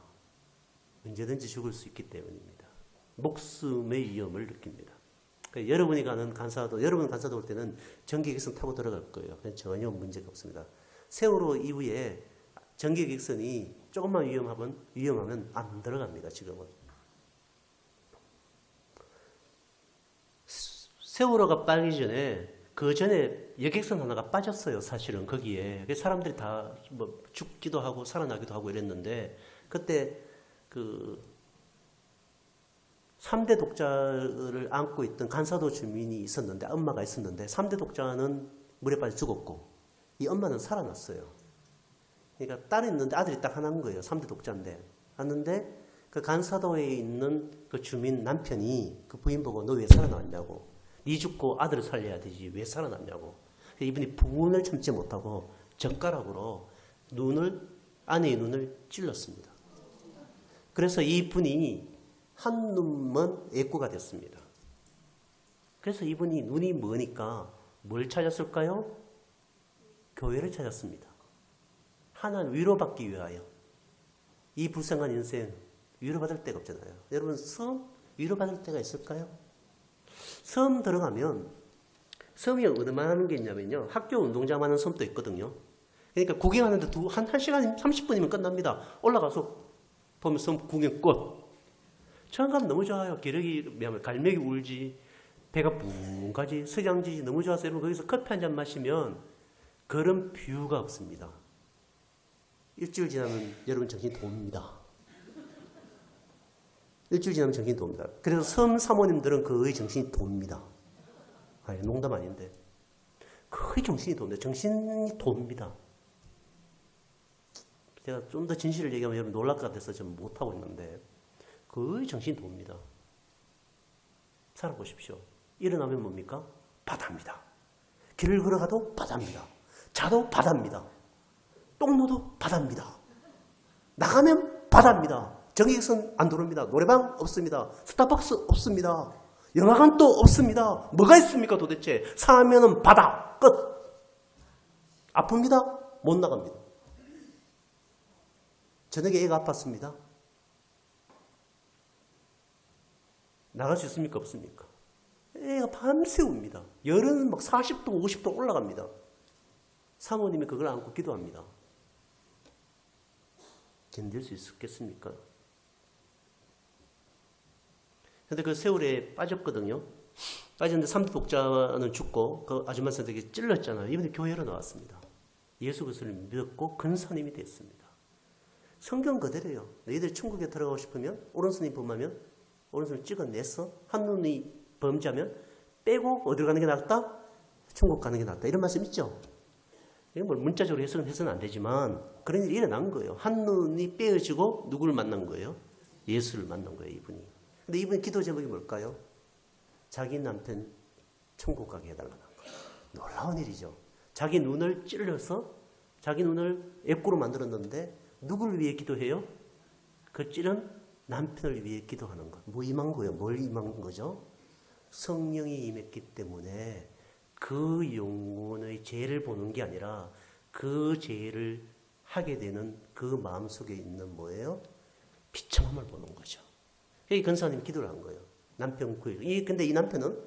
언제든지 죽을 수 있기 때문입니다. 목숨의 위험을 느낍니다. 그러니까 여러분이 가는 간사도, 여러분 간사도 올 때는 전기객선 타고 들어갈 거예요. 전혀 문제가 없습니다. 세월호 이후에 전기객선이 조금만 위험하면 안 들어갑니다. 지금은. 세월호가 빠지기 전에 그 전에 여객선 하나가 빠졌어요. 사실은 거기에. 사람들이 다 뭐 죽기도 하고 살아나기도 하고 이랬는데 그때 그 3대 독자를 안고 있던 간사도 주민이 있었는데 엄마가 있었는데 3대 독자는 물에 빠져 죽었고 이 엄마는 살아났어요. 그러니까 딸이 있는데 아들이 딱 하나인 거예요. 3대 독자인데. 왔는데 그 간사도에 있는 그 주민 남편이 그 부인 보고 너 왜 살아났냐고. 네 죽고 아들을 살려야 되지 왜 살아났냐고. 이분이 분을 참지 못하고 젓가락으로 아내의 눈을 찔렀습니다. 그래서 이분이 한 눈만 애꾸가 됐습니다. 그래서 이분이 눈이 머니까 뭘 찾았을까요? 교회를 찾았습니다. 하나는 위로받기 위하여. 이 불쌍한 인생 위로받을 데가 없잖아요. 여러분 섬 위로받을 데가 있을까요? 섬 들어가면 섬이 얼마나 게 있냐면요. 학교 운동장 하는 섬도 있거든요. 그러니까 구경하는데 한 1시간 30분이면 끝납니다. 올라가서 보면 섬 구경 끝. 처음 가면 너무 좋아요. 갈매기 울지, 배가 붕 가지, 석양지지 너무 좋아서 여러분 거기서 커피 한 잔 마시면 그런 뷰가 없습니다. 일주일 지나면 여러분 정신이 돕니다. 일주일 지나면 정신이 돕니다. 그래서 섬 사모님들은 거의 정신이 돕니다. 아니, 농담 아닌데. 거의 정신이 돕니다. 정신이 돕니다. 제가 좀 더 진실을 얘기하면 여러분 놀랄 것 같아서 좀 못하고 있는데 거의 정신이 돕니다. 살아보십시오. 일어나면 뭡니까? 바다입니다. 길을 걸어가도 바다입니다. 자도 바다입니다. 똥누도 바다입니다. 나가면 바다입니다. 정익선 안 들어옵니다. 노래방 없습니다. 스타벅스 없습니다. 영화관도 없습니다. 뭐가 있습니까 도대체? 사면은 바다. 끝. 아픕니다. 못 나갑니다. 저녁에 애가 아팠습니다. 나갈 수 있습니까? 없습니까? 애가 밤새 웁니다. 열은 막 40도, 50도 올라갑니다. 사모님이 그걸 안고 기도합니다. 견딜 수 있었겠습니까? 근데 그 세월에 빠졌거든요. 빠졌는데 3대 독자는 죽고 그 아줌마 선생님이 찔렀잖아요. 이분이 교회로 나왔습니다. 예수 그리스도를 믿었고 근사님이 됐습니다. 성경 그대로예요. 너희들 천국에 들어가고 싶으면 오른손이 범하면 오른손을 찍어내서 한눈이 범자면 빼고 어디로 가는 게 낫다? 천국 가는 게 낫다. 이런 말씀 있죠? 이건 뭐 문자적으로 해서는 안 되지만 그런 일이 일어난 거예요. 한눈이 빼어지고 누구를 만난 거예요? 예수를 만난 거예요, 이분이. 근데 이분의 기도 제목이 뭘까요? 자기 남편 천국 가게 해달라는 거예요. 놀라운 일이죠. 자기 눈을 찔러서 자기 눈을 애꾸로 만들었는데 누구를 위해 기도해요? 그 찔은 남편을 위해 기도하는 것. 뭐 임한 거예요? 뭘 임한 거죠? 성령이 임했기 때문에 그 영혼의 죄를 보는 게 아니라 그 죄를 하게 되는 그 마음속에 있는 뭐예요? 비참함을 보는 거죠. 여기 근사님 기도를 한 거예요. 남편 구해. 근데 이 남편은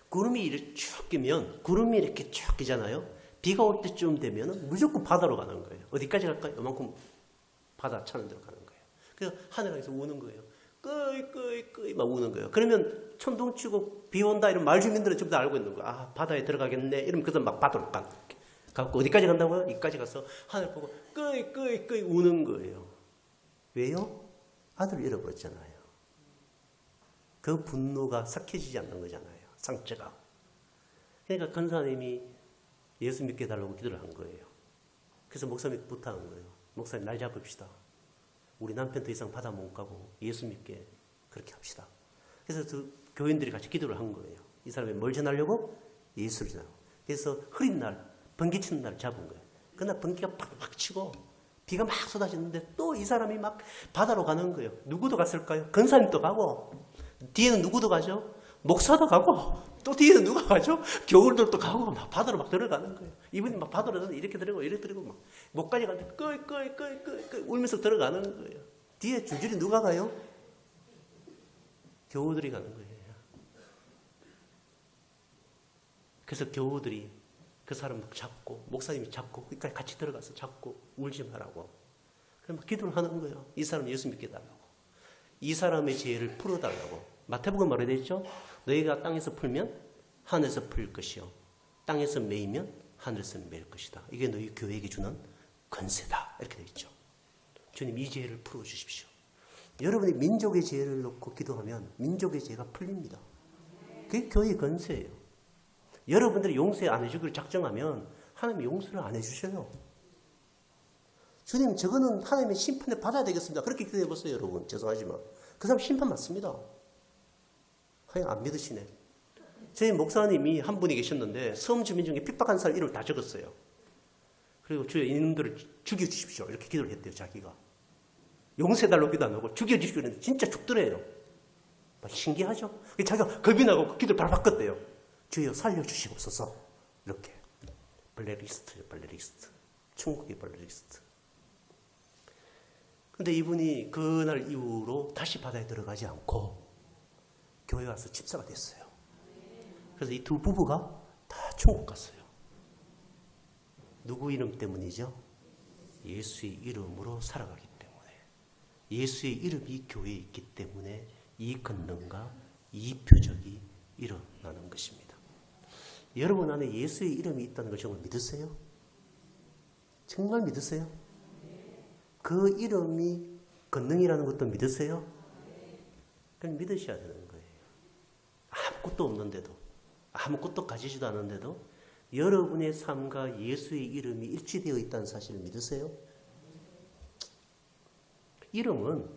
구름이 이렇게 쭉 끼면 구름이 이렇게 쭉 끼잖아요. 비가 올 때쯤 되면 무조건 바다로 가는 거예요. 어디까지 갈까요? 이만큼 바다 차는 데로 가는 거예요. 그래서 하늘에서 우는 거예요. 끄이 막 우는 거예요. 그러면 천둥 치고 비 온다 이런 마을 주민들은 전부 다 알고 있는 거예요. 아, 바다에 들어가겠네. 이러면 그들 막 바다로 가고 어디까지 간다고요? 여기까지 가서 하늘 보고 끄이 우는 거예요. 왜요? 아들을 잃어버렸잖아요. 그 분노가 삭혀지지 않는 거잖아요. 상처가. 그러니까 권사님이 예수 믿게 해달라고 기도를 한 거예요. 그래서 목사님께 부탁한 거예요. 목사님 날 잡읍시다. 우리 남편 더 이상 바다 못 가고 예수 믿게 그렇게 합시다. 그래서 그 교인들이 같이 기도를 한 거예요. 이 사람이 뭘 전하려고? 예수를 전하고. 그래서 흐린 날, 번개 치는 날 잡은 거예요. 그날 번개가 팍팍 치고 비가 막 쏟아지는데 또 이 사람이 막 바다로 가는 거예요. 누구도 갔을까요? 권사님도 가고 뒤에는 누구도 가죠? 목사도 가고 또 뒤에는 누가 가죠? 교우들도 가고 막 바다로 막 들어가는 거예요. 이분이 막 바다로 이렇게 들어가고 이렇게 들어가고 막 목까지 가는데 끄이 울면서 들어가는 거예요. 뒤에 줄줄이 누가 가요? 교우들이 가는 거예요. 그래서 교우들이 그 사람 잡고 목사님이 잡고 그러니까 같이 들어가서 잡고 울지 말라고 그럼 기도를 하는 거예요. 이 사람 예수 믿게 해달라고. 이 사람의 죄를 풀어달라고. 마태복음 뭐라 되어 있죠? 너희가 땅에서 풀면 하늘에서 풀 것이요 땅에서 매이면 하늘에서 매일 것이다. 이게 너희 교회에게 주는 권세다. 이렇게 되어 있죠. 주님 이 죄를 풀어주십시오. 여러분이 민족의 죄를 놓고 기도하면 민족의 죄가 풀립니다. 그게 교회의 권세예요. 여러분들이 용서 안 해주기를 작정하면 하나님이 용서를 안 해주셔요. 주님 저거는 하나님의 심판을 받아야 되겠습니다. 그렇게 기도해 보세요. 여러분 죄송하지만 그 사람 심판 맞습니다. 하여간 안 믿으시네. 저희 목사님이 한 분이 계셨는데 섬 주민 중에 핍박한 사람 이름을 다 적었어요. 그리고 주여 이놈들을 죽여주십시오. 이렇게 기도를 했대요. 자기가. 용서해달라고 기도 안 하고 죽여주십시오. 했는데 진짜 죽더래요. 신기하죠? 자기가 겁이 나고 그 기도를 바로 바꿨대요. 주여 살려주시옵소서. 이렇게. 블랙리스트예요. 블랙리스트. 천국의 블랙리스트. 근데 이분이 그날 이후로 다시 바다에 들어가지 않고 교회 와서 집사가 됐어요. 그래서 이 두 부부가 다 천국 갔어요. 누구 이름 때문이죠? 예수의 이름으로 살아가기 때문에. 예수의 이름이 교회에 있기 때문에 이 권능과 이 표적이 일어나는 것입니다. 여러분 안에 예수의 이름이 있다는 걸 정말 믿으세요? 정말 믿으세요? 그 이름이 권능이라는 것도 믿으세요? 그냥 믿으셔야 되는 거예요. 아무것도 없는데도, 아무것도 가지지도 않은데도 여러분의 삶과 예수의 이름이 일치되어 있다는 사실을 믿으세요? 이름은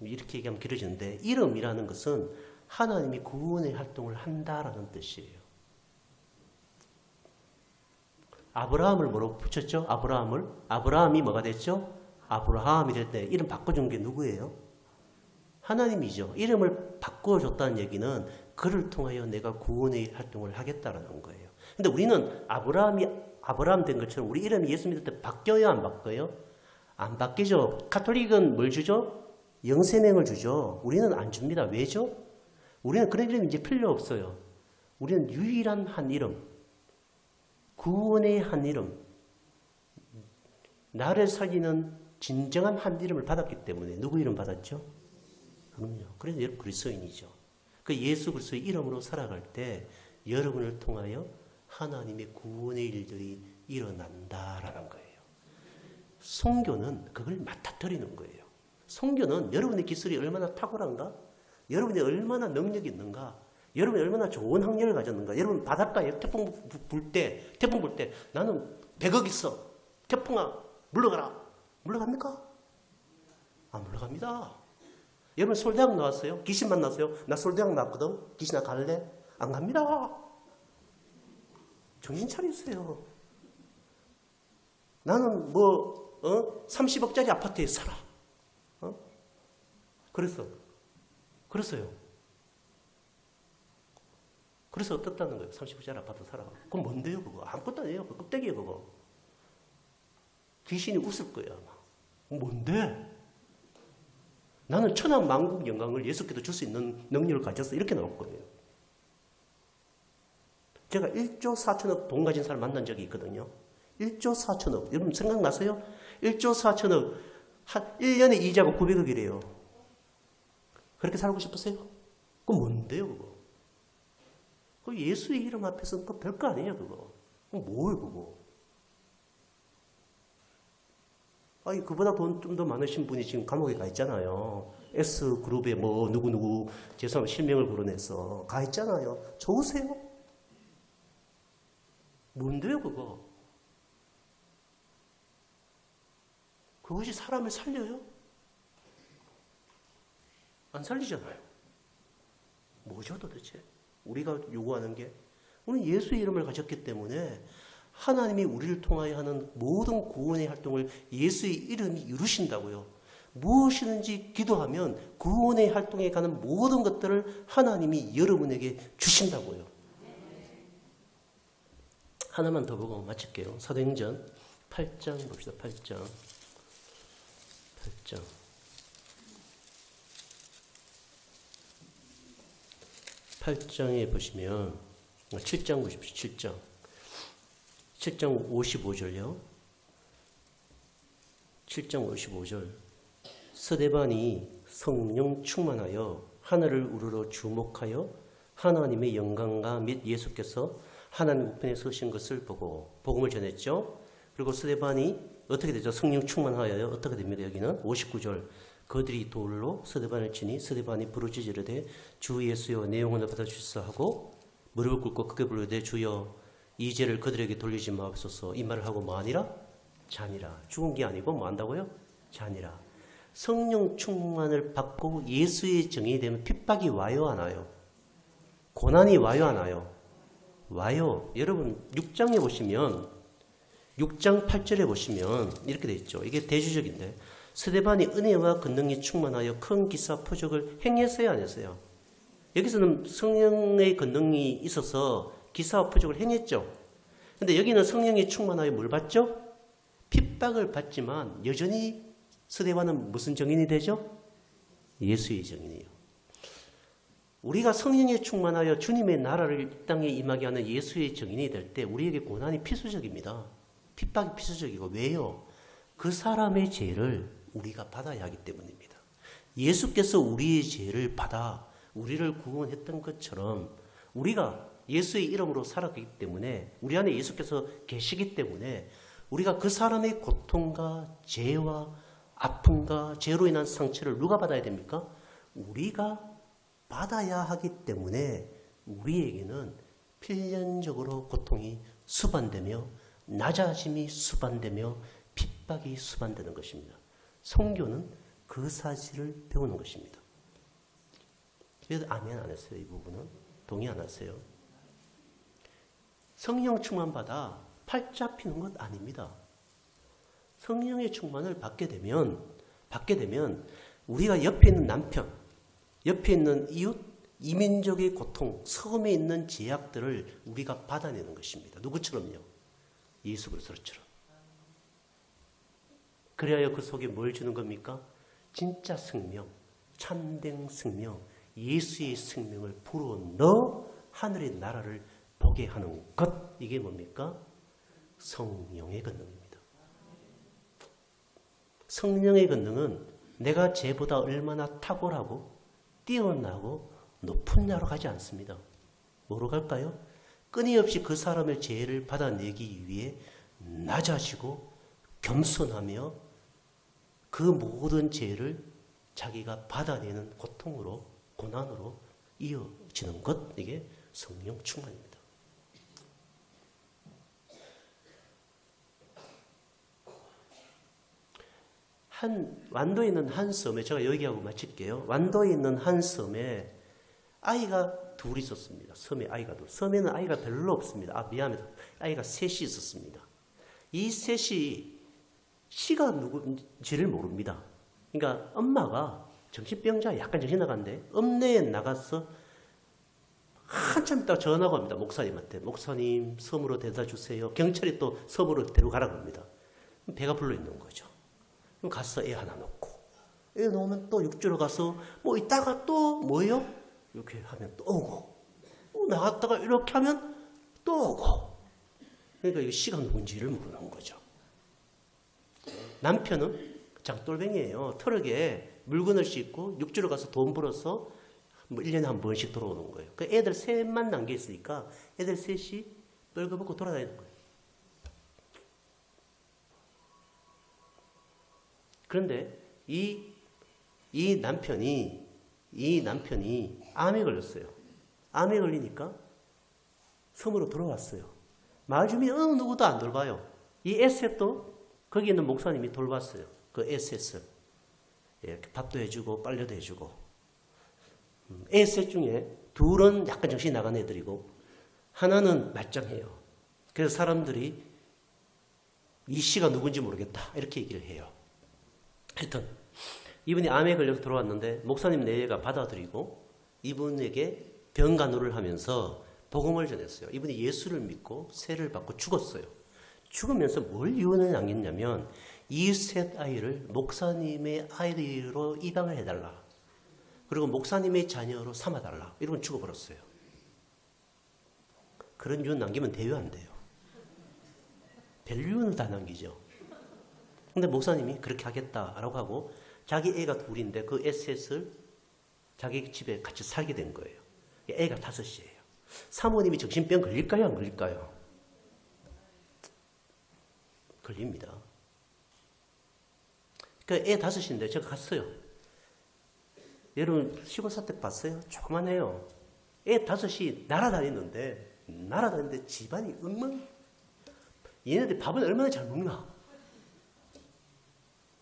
이렇게 얘기하면 길어지는데, 이름이라는 것은 하나님이 구원의 활동을 한다라는 뜻이에요. 아브라함을 뭐라고 붙였죠? 아브라함이 뭐가 됐죠? 아브라함이 될 때 이름 바꿔준 게 누구예요? 하나님이죠. 이름을 바꿔줬다는 얘기는 그를 통하여 내가 구원의 활동을 하겠다라는 거예요. 근데 우리는 아브라함 된 것처럼 우리 이름이 예수 믿을 때 바뀌어요, 안 바뀌어요? 안 바뀌죠. 가톨릭은 뭘 주죠? 영생명을 주죠. 우리는 안 줍니다. 왜죠? 우리는 그런 이름이 이제 필요 없어요. 우리는 유일한 한 이름, 구원의 한 이름, 나를 살리는 진정한 한 이름을 받았기 때문에. 누구 이름 받았죠? 그럼요. 그래서 여러분 그리스도인이죠. 그 예수 그리스도의 이름으로 살아갈 때 여러분을 통하여 하나님의 구원의 일들이 일어난다라는 거예요. 선교는 그걸 맡아뜨리는 거예요. 선교는 여러분의 기술이 얼마나 탁월한가? 여러분이 얼마나 능력이 있는가? 여러분이 얼마나 좋은 학력을 가졌는가? 여러분 바닷가에 태풍 불 때 나는 100억 있어. 태풍아 물러가라. 물러갑니까? 안 물러갑니다. 여러분 서울대학 나왔어요? 귀신 만났어요? 나 서울대학 나왔거든? 귀신아 갈래? 안 갑니다. 정신 차리세요. 나는 30억짜리 아파트에 살아. 그랬어요. 그래서 어떻다는 거예요? 30억짜리 아파트 살아. 그건 뭔데요, 그거? 아무것도 아니에요. 그 껍데기예요, 그거. 귀신이 웃을 거예요, 아마. 뭔데? 나는 천하 만국 영광을 예수께도 줄 수 있는 능력을 가졌어. 이렇게 나올 거예요. 제가 1조 4천억 돈 가진 사람 만난 적이 있거든요. 1조 4천억. 여러분 생각나세요? 1조 4천억. 한 1년에 이자가 900억이래요. 그렇게 살고 싶으세요? 그건 뭔데요, 그거? 그 예수의 이름 앞에서는 그 별거 아니에요, 그거. 뭘, 그거? 아니, 그보다 돈 좀 더 많으신 분이 지금 감옥에 가 있잖아요. S그룹에 누구, 죄송하면 실명을 거론해서 가 있잖아요. 좋으세요? 뭔데요, 그거? 그것이 사람을 살려요? 안 살리잖아요. 뭐죠, 도대체? 우리가 요구하는 게, 우리는 예수의 이름을 가졌기 때문에 하나님이 우리를 통하여 하는 모든 구원의 활동을 예수의 이름이 이루신다고요. 무엇이든지 기도하면 구원의 활동에 가는 모든 것들을 하나님이 여러분에게 주신다고요. 하나만 더 보고 마칠게요. 사도행전 8장 봅시다. 8장. 8장에 보시면 7장 보십시오. 7장 55절요. 7장 55절. 스데반이 성령 충만하여 하늘을 우러러 주목하여 하나님의 영광과 및 예수께서 하나님 우편에 서신 것을 보고 복음을 전했죠. 그리고 스데반이 어떻게 되죠? 성령 충만하여 어떻게 됩니다? 여기는 59절. 그들이 돌로 스데반을 치니 스데반이 부르짖으되 주 예수여 내 영혼을 받아주시사 하고 무릎을 꿇고 크게 부르되 주여 이 죄를 그들에게 돌리지 마옵소서. 이 말을 하고 뭐하니라? 자니라. 죽은 게 아니고 뭐 한다고요? 자니라. 성령 충만을 받고 예수의 정이 되면 핍박이 와요, 안 와요? 고난이 와요, 안 와요? 와요. 여러분 6장에 보시면 6장 8절에 보시면 이렇게 되어 있죠. 이게 대주적인데 스데반이 은혜와 권능이 충만하여 큰 기사 표적을 행했어요, 안 했어요? 여기서는 성령의 권능이 있어서 기사와 표적을 행했죠. 근데 여기는 성령이 충만하여 뭘 받죠? 핍박을 받지만 여전히 스데반은 무슨 증인이 되죠? 예수의 증인이에요. 우리가 성령에 충만하여 주님의 나라를 이 땅에 임하게 하는 예수의 증인이 될 때 우리에게 고난이 필수적입니다. 핍박이 필수적이고 왜요? 그 사람의 죄를 우리가 받아야 하기 때문입니다. 예수께서 우리의 죄를 받아 우리를 구원했던 것처럼 우리가 예수의 이름으로 살아가기 때문에 우리 안에 예수께서 계시기 때문에 우리가 그 사람의 고통과 죄와 아픔과 죄로 인한 상처를 누가 받아야 됩니까? 우리가 받아야 하기 때문에 우리에게는 필연적으로 고통이 수반되며 낮아짐이 수반되며 핍박이 수반되는 것입니다. 성교는 그 사실을 배우는 것입니다. 그래도 아멘 안 했어요. 이 부분은 동의 안 하세요. 성령 충만 받아 팔 잡히는 것 아닙니다. 성령의 충만을 받게 되면 우리가 옆에 있는 남편, 옆에 있는 이웃, 이민족의 고통, 섬에 있는 제약들을 우리가 받아내는 것입니다. 누구처럼요? 예수 그리스도처럼. 그래야 그 속에 뭘 주는 겁니까? 진짜 생명, 참된 생명, 예수의 생명을 불어넣어 하늘의 나라를 보게 하는 것. 이게 뭡니까? 성령의 권능입니다. 성령의 권능은 내가 죄보다 얼마나 탁월하고 뛰어나고 높으냐로 가지 않습니다. 뭐로 갈까요? 끊임없이 그 사람의 죄를 받아내기 위해 낮아지고 겸손하며 그 모든 죄를 자기가 받아내는 고통으로 고난으로 이어지는 것. 이게 성령 충만입니다. 완도에 있는 한 섬에, 제가 여기하고 마칠게요. 완도에 있는 한 섬에 아이가 둘 있었습니다. 섬에 아이가 둘. 섬에는 아이가 별로 없습니다. 미안합니다. 아이가 셋이 있었습니다. 이 셋이 씨가 누군지를 모릅니다. 그러니까 엄마가 정신병자, 약간 정신 나간데 읍내에 나가서 한참 있다가 전화가 옵니다. 목사님한테. 목사님 섬으로 데려다 주세요. 경찰이 또 섬으로 데려가라고 합니다. 배가 불러 있는 거죠. 그럼 가서 애 하나 놓고, 애 놓으면 또 육지로 가서 뭐 이따가 또 뭐예요? 이렇게 하면 또 오고, 나갔다가 이렇게 하면 또 오고. 그러니까 이게 씨가 누군지를 모르는 거죠. 남편은 장돌뱅이에요. 트럭에 물건을 싣고 육지로 가서 돈 벌어서 뭐 1년에 한 번씩 들어오는 거예요. 그 애들 셋만 남겨 있으니까 애들 셋이 뻘거벗고 돌아다니는 거예요. 그런데 이 남편이 암에 걸렸어요. 암에 걸리니까 섬으로 돌아왔어요. 마을 주민이 누구도 안 돌봐요. 이 에셋도 거기 있는 목사님이 돌봤어요. 그 에셋을. 이렇게 밥도 해주고 빨래도 해주고. 에셋 중에 둘은 약간 정신이 나간 애들이고 하나는 말짱해요. 그래서 사람들이 이 씨가 누군지 모르겠다 이렇게 얘기를 해요. 하여튼 이분이 암에 걸려서 들어왔는데 목사님 내외가 받아들이고 이분에게 병간호를 하면서 복음을 전했어요. 이분이 예수를 믿고 세를 받고 죽었어요. 죽으면서 뭘 유언을 남겼냐면 이 셋 아이를 목사님의 아이로 입양을 해달라. 그리고 목사님의 자녀로 삼아달라. 이러면 죽어버렸어요. 그런 유언 남기면 대여 안 돼요. 별 유언을 다 남기죠. 근데 목사님이 그렇게 하겠다라고 하고 자기 애가 둘인데 그 에셋을 자기 집에 같이 살게 된 거예요. 애가 5이에요. 사모님이 정신병 걸릴까요? 안 걸릴까요? 걸립니다. 그 애 5인데 제가 갔어요. 여러분 시골 사택 봤어요? 조그만해요. 애 5이 날아다니는데 집안이 엉망. 얘네들 밥은 얼마나 잘 먹나?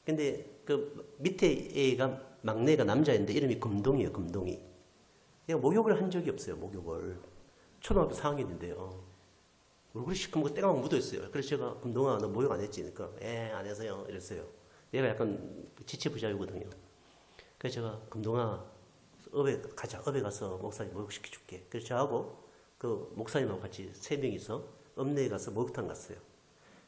근데 그 밑에 애가 막내가 남자인데 이름이 금동이에요. 금동이. 내가 목욕을 한 적이 없어요. 목욕을. 초등학교 4학년인데요. 얼굴이 시커멓고 때가 막 묻어있어요. 그래서 제가 금동아 너 모욕 안 했지? 그러니까 안 해서요. 이랬어요. 얘가 약간 지체부자이거든요. 그래서 제가 금동아 업에 가자. 업에 가서 목사님 목욕시켜줄게. 그래서 저하고 그 목사님하고 같이 3명이서 읍내에 가서 목욕탕 갔어요.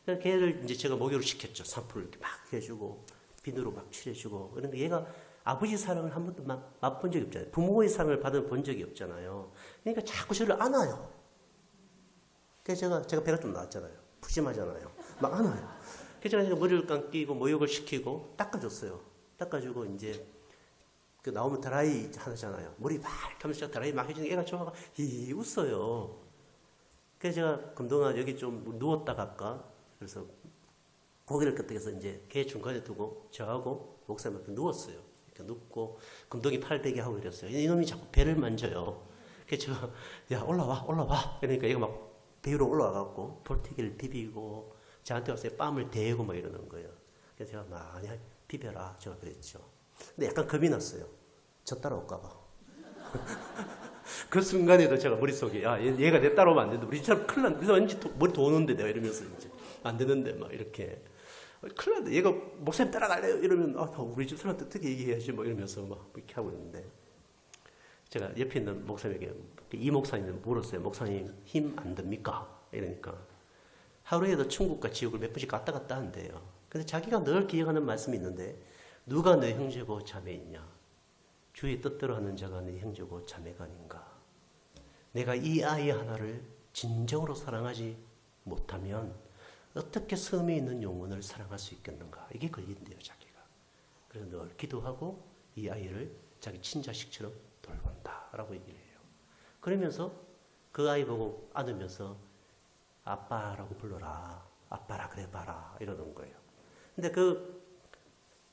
그래서 걔를 이제 제가 목욕을 시켰죠. 산풀 이렇게 막 해주고 비누로 막 칠해주고. 그런데 얘가 아버지 사랑을 한 번도 맛본 적이 없잖아요. 부모의 사랑을 받은 본 적이 없잖아요. 그러니까 자꾸 저를 안아요. 그래서 제가 배가 좀 나왔잖아요. 푸짐하잖아요. 막 안아요. 그래서 제가 머리를 감기고 목욕을 시키고 닦아줬어요. 닦아주고 이제 그 나오면 드라이 하잖아요. 머리 막 하면서 드라이 막 해주는 애가 좋아가 웃어요. 그래서 제가 금동아 여기 좀 누웠다 갈까? 그래서 고개를 끄덕여서 이제 걔 중간에 두고 저하고 목사님 앞에 누웠어요. 이렇게 눕고 금동이 팔베개 하고 이랬어요. 이놈이 자꾸 배를 만져요. 그래서 제가 야 올라와. 그러니까 얘가 막 배 위로 올라와갖고 볼티기를 비비고 저한테 와서 뺨을 대고 막 이러는 거예요. 그래서 제가 많이 비벼라 제가 그랬죠. 근데 약간 겁이 났어요. 저 따라올까봐. 그 순간에도 제가 머릿속에 얘가 내 따라오면 안 된다. 우리 참 큰일 난다. 그래서 왠지 머리 도는데 내가 이러면서 이제 안 되는데 막 이렇게 큰일 난다. 얘가 목사님 따라갈래요? 이러면 우리 집 사람한테 어떻게 얘기해야지 뭐 이러면서 막 이렇게 하고 있는데 제가 옆에 있는 목사님에게 이 목사님 물었어요. 목사님 힘 안 듭니까? 이러니까 하루에도 천국과 지옥을 몇 번씩 갔다 갔다 한대요. 근데 자기가 늘 기억하는 말씀이 있는데 누가 내 형제고 자매이냐? 주의 뜻대로 하는 자가 내 형제고 자매가 아닌가? 내가 이 아이 하나를 진정으로 사랑하지 못하면 어떻게 섬에 있는 영혼을 사랑할 수 있겠는가? 이게 걸린대요, 자기가. 그래서 늘 기도하고 이 아이를 자기 친자식처럼 돌본다라고 얘기를 해요. 그러면서 그 아이 보고 안으면서 아빠라고 불러라. 아빠라 그래봐라. 이러는 거예요. 근데 그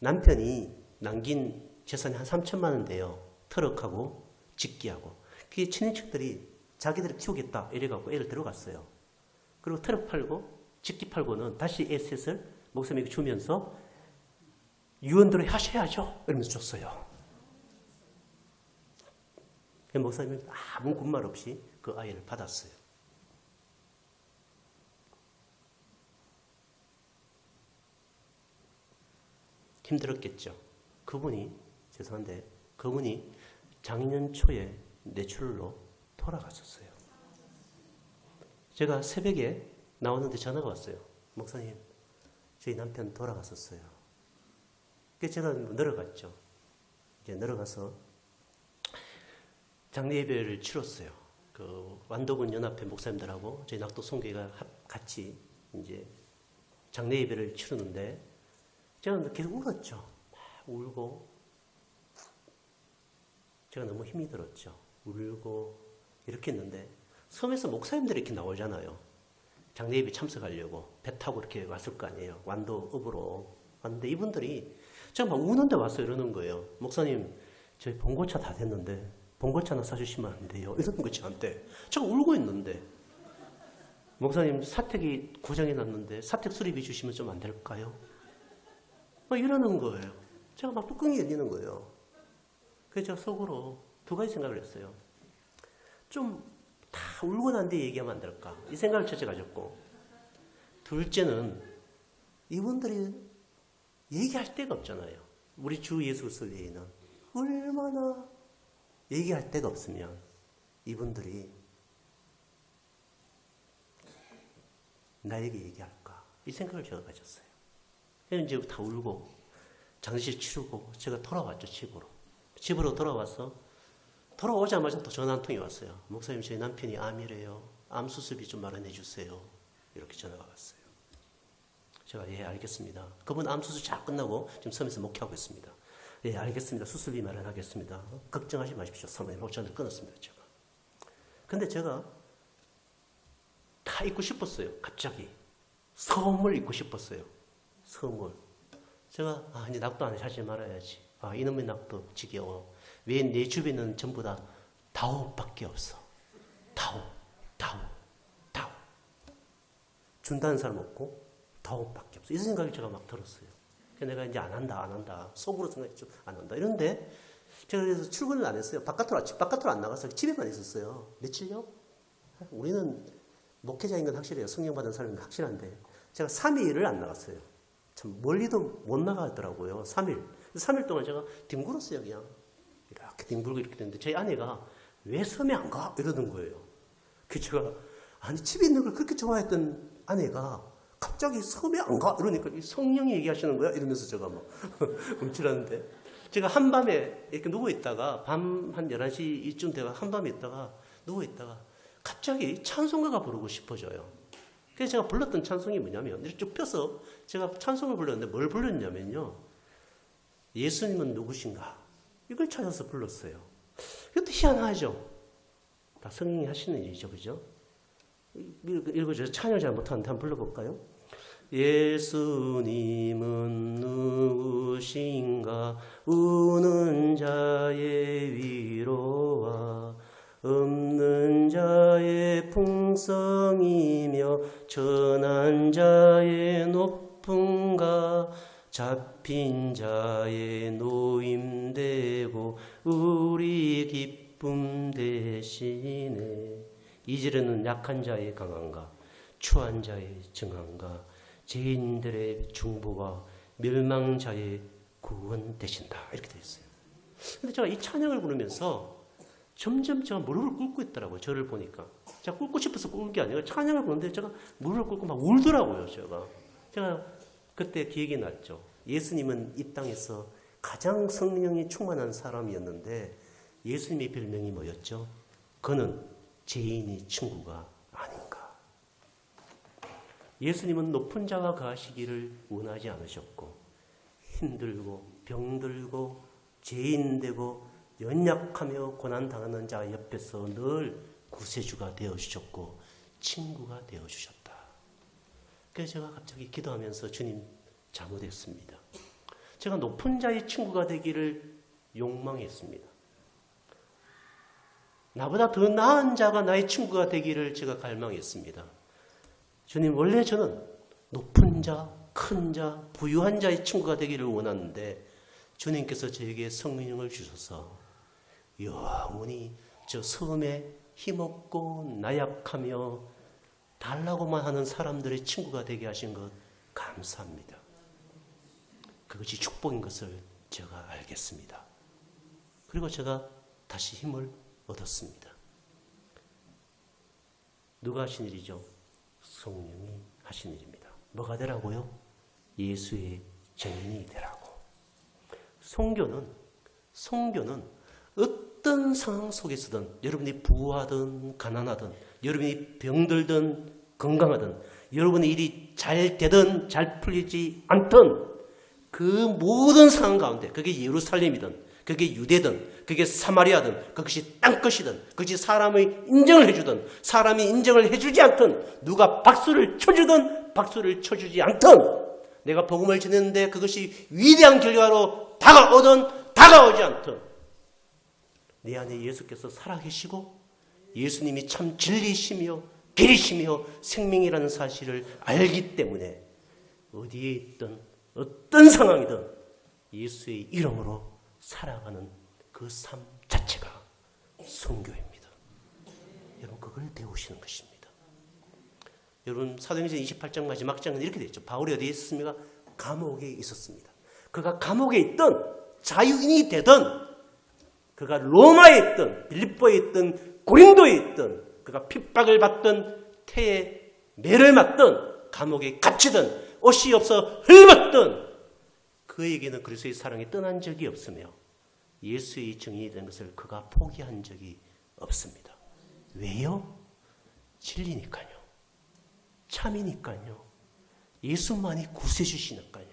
남편이 남긴 재산이 한 3천만 원 돼요. 트럭하고 직기하고. 그 친인척들이 자기들을 키우겠다 이래갖고 애를 들어갔어요. 그리고 트럭 팔고 직기 팔고는 다시 에셋을 목사님에게 주면서 유언대로 하셔야죠. 이러면서 줬어요. 목사님은 아무 군말 없이 그 아이를 받았어요. 힘들었겠죠. 죄송한데 그분이 작년 초에 뇌출혈로 돌아가셨어요. 제가 새벽에 나왔는데 전화가 왔어요. 목사님, 저희 남편 돌아갔었어요. 그래서 제가 내려갔죠. 이제 내려가서 장례 예배를 치렀어요. 그 완도군 연합회 목사님들하고 저희 낙도 송교회가 같이 이제 장례 예배를 치르는데 제가 계속 울었죠. 막 울고 제가 너무 힘이 들었죠. 울고 이렇게 했는데 섬에서 목사님들이 이렇게 나오잖아요. 장례 예배 참석하려고 배 타고 이렇게 왔을 거 아니에요. 완도읍으로 왔는데 이분들이 제가 막 우는데 와서 이러는 거예요. 목사님, 저희 봉고차 다 됐는데 봉고차 하나 사주시면 안 돼요. 이러는 거 저한테. 제가 울고 있는데 목사님 사택이 고장이 났는데 사택 수리비 주시면 좀 안 될까요? 막 이러는 거예요. 제가 막 뚜껑이 열리는 거예요. 그래서 제가 속으로 두 가지 생각을 했어요. 좀 다 울고 난 뒤에 얘기하면 안 될까? 이 생각을 첫째 가졌고, 둘째는 이분들이 얘기할 데가 없잖아요. 우리 주 예수 그리스도 외에는 얼마나 얘기할 데가 없으면 이분들이 나에게 얘기할까? 이 생각을 제가 가졌어요. 그래서 이제 다 울고 장례식 치르고 제가 돌아왔죠, 집으로. 집으로 돌아오자마자 또 전화 한 통이 왔어요. 목사님, 저희 남편이 암이래요. 암 수술비 좀 마련해 주세요. 이렇게 전화가 왔어요. 제가 예, 알겠습니다. 그분 암 수술 잘 끝나고 지금 섬에서 목회하고 있습니다. 예, 알겠습니다. 수술비 마련하겠습니다. 걱정하지 마십시오. 사모님, 전화를 끊었습니다. 제가. 근데 제가 다 잊고 싶었어요. 갑자기. 섬을 잊고 싶었어요. 섬을. 제가 이제 낙도 안에 살지 말아야지. 이놈의 낙도 지겨워. 왜 내 주변은 전부 다 다오밖에 없어. 다오. 준다는 사람 없고 다오밖에 없어. 이 생각이 제가 막 들었어요. 그래서 내가 이제 안 한다. 속으로 생각했죠. 안 한다. 이런데 제가 그래서 출근을 안 했어요. 집 바깥으로 안 나가서 집에만 있었어요. 며칠요? 우리는 목회자인 건 확실해요. 성령 받은 사람인 건 확실한데 제가 3일을 안 나갔어요. 참 멀리도 못 나가더라고요. 3일. 3일 동안 제가 뒹굴었어요. 그냥 이렇게 뒹굴고 이렇게 됐는데 저희 아내가 왜 섬에 안 가? 이러는 거예요. 그래서 제가 아니 집에 있는 걸 그렇게 좋아했던 아내가 갑자기 섬에 안 가? 이러니까 성령이 얘기하시는 거야? 이러면서 제가 막 움찔하는데 제가 한밤에 이렇게 누워있다가 밤 한 11시 이쯤 되가 한밤에 있다가 누워있다가 갑자기 찬송가가 부르고 싶어져요. 그래서 제가 불렀던 찬송이 뭐냐면 이렇게 쭉 펴서 제가 찬송을 불렀는데 뭘 불렀냐면요. 예수님은 누구신가? 이걸 찾아서 불렀어요. 이것도 희한하죠. 다 성령이 하시는 일이죠. 그죠? 읽어줘서 찬양 잘 못하는데 한번 불러볼까요? 예수님은 누구신가? 우는 자의 위로와 없는 자의 풍성이며 전한 자의 높음과 잡힌 자의 노임되고 우리 기쁨 대신에 이절에는 약한 자의 강함과 추한 자의 정함과 죄인들의 중보와 멸망자의 구원 되신다 이렇게 되어 있어요. 근데 제가 이 찬양을 부르면서 점점 제가 무릎을 꿇고 있더라고요. 저를 보니까. 제가 꿇고 싶어서 꿇은 게 아니라 찬양을 부르는데 제가 무릎을 꿇고 막 울더라고요. 제가 그때 기억이 났죠. 예수님은 이 땅에서 가장 성령이 충만한 사람이었는데 예수님의 별명이 뭐였죠? 그는 죄인이 친구가 아닌가. 예수님은 높은 자와 거하시기를 원하지 않으셨고 힘들고 병들고 죄인되고 연약하며 고난당하는 자 옆에서 늘 구세주가 되어주셨고 친구가 되어주셨다. 그래서 제가 갑자기 기도하면서 주님 잘못했습니다. 제가 높은 자의 친구가 되기를 욕망했습니다. 나보다 더 나은 자가 나의 친구가 되기를 제가 갈망했습니다. 주님 원래 저는 높은 자, 큰 자, 부유한 자의 친구가 되기를 원하는데 주님께서 저에게 성령을 주셔서 영원히 저 섬에 힘없고 나약하며 달라고만 하는 사람들의 친구가 되게 하신 것 감사합니다. 그것이 축복인 것을 제가 알겠습니다. 그리고 제가 다시 힘을 얻었습니다. 누가 하신 일이죠? 성령이 하신 일입니다. 뭐가 되라고요? 예수의 증인이 되라고. 성교는 어떤 상황 속에서든 여러분이 부하든 가난하든 여러분이 병들든 건강하든 여러분의 일이 잘 되든 잘 풀리지 않든 그 모든 상황 가운데 그게 예루살렘이든 그게 유대든 그게 사마리아든 그것이 땅끝이든 그것이 사람의 인정을 해주든 사람이 인정을 해주지 않든 누가 박수를 쳐주든 박수를 쳐주지 않든 내가 복음을 전했는데 그것이 위대한 결과로 다가오든 다가오지 않든 내 안에 예수께서 살아계시고 예수님이 참 진리시며 길이시며 생명이라는 사실을 알기 때문에 어디에 있든 어떤 상황이든 예수의 이름으로 살아가는 그 삶 자체가 선교입니다. 여러분 그걸 배우시는 것입니다. 여러분 사도행전 28장 마지막 장은 이렇게 되어 있죠. 바울이 어디에 있었습니까? 감옥에 있었습니다. 그가 감옥에 있든 자유인이 되든 그가 로마에 있든 빌립보에 있든 고린도에 있든 그가 핍박을 받든 태에 매를 맞든 감옥에 갇히든 옷이 없어 헐벗든 그에게는 그리스도의 사랑이 떠난 적이 없으며 예수의 증인이 된 것을 그가 포기한 적이 없습니다. 왜요? 진리니까요. 참이니까요. 예수만이 구세주시니까요.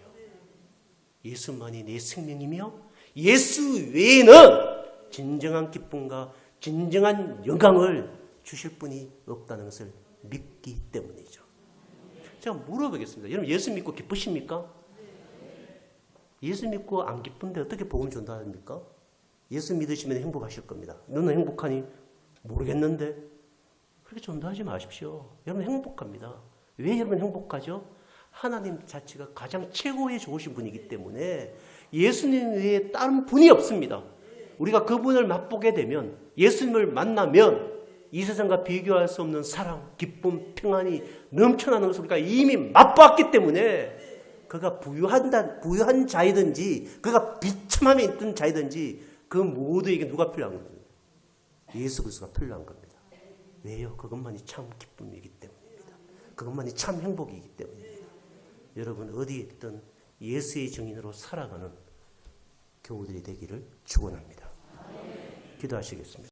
예수만이 내 생명이며 예수 외에는 진정한 기쁨과 진정한 영광을 주실 분이 없다는 것을 믿기 때문이죠. 제가 물어보겠습니다. 여러분 예수 믿고 기쁘십니까? 예수 믿고 안 기쁜데 어떻게 복음 전달합니까? 예수 믿으시면 행복하실 겁니다. 너는 행복하니? 모르겠는데 그렇게 전도하지 마십시오. 여러분 행복합니다. 왜 여러분 행복하죠? 하나님 자체가 가장 최고의 좋으신 분이기 때문에 예수님 외에 다른 분이 없습니다. 우리가 그분을 맛보게 되면 예수님을 만나면 이 세상과 비교할 수 없는 사랑, 기쁨, 평안이 넘쳐나는 것을 우리가 이미 맛보았기 때문에 그가 부유한 자이든지 그가 비참함에 있던 자이든지 그 모두에게 누가 필요한 겁니다. 예수 그리스도가 필요한 겁니다. 왜요? 그것만이 참 기쁨이기 때문입니다. 그것만이 참 행복이기 때문입니다. 여러분 어디에 있든 예수의 증인으로 살아가는 교우들이 되기를 축원합니다. 기도하시겠습니다.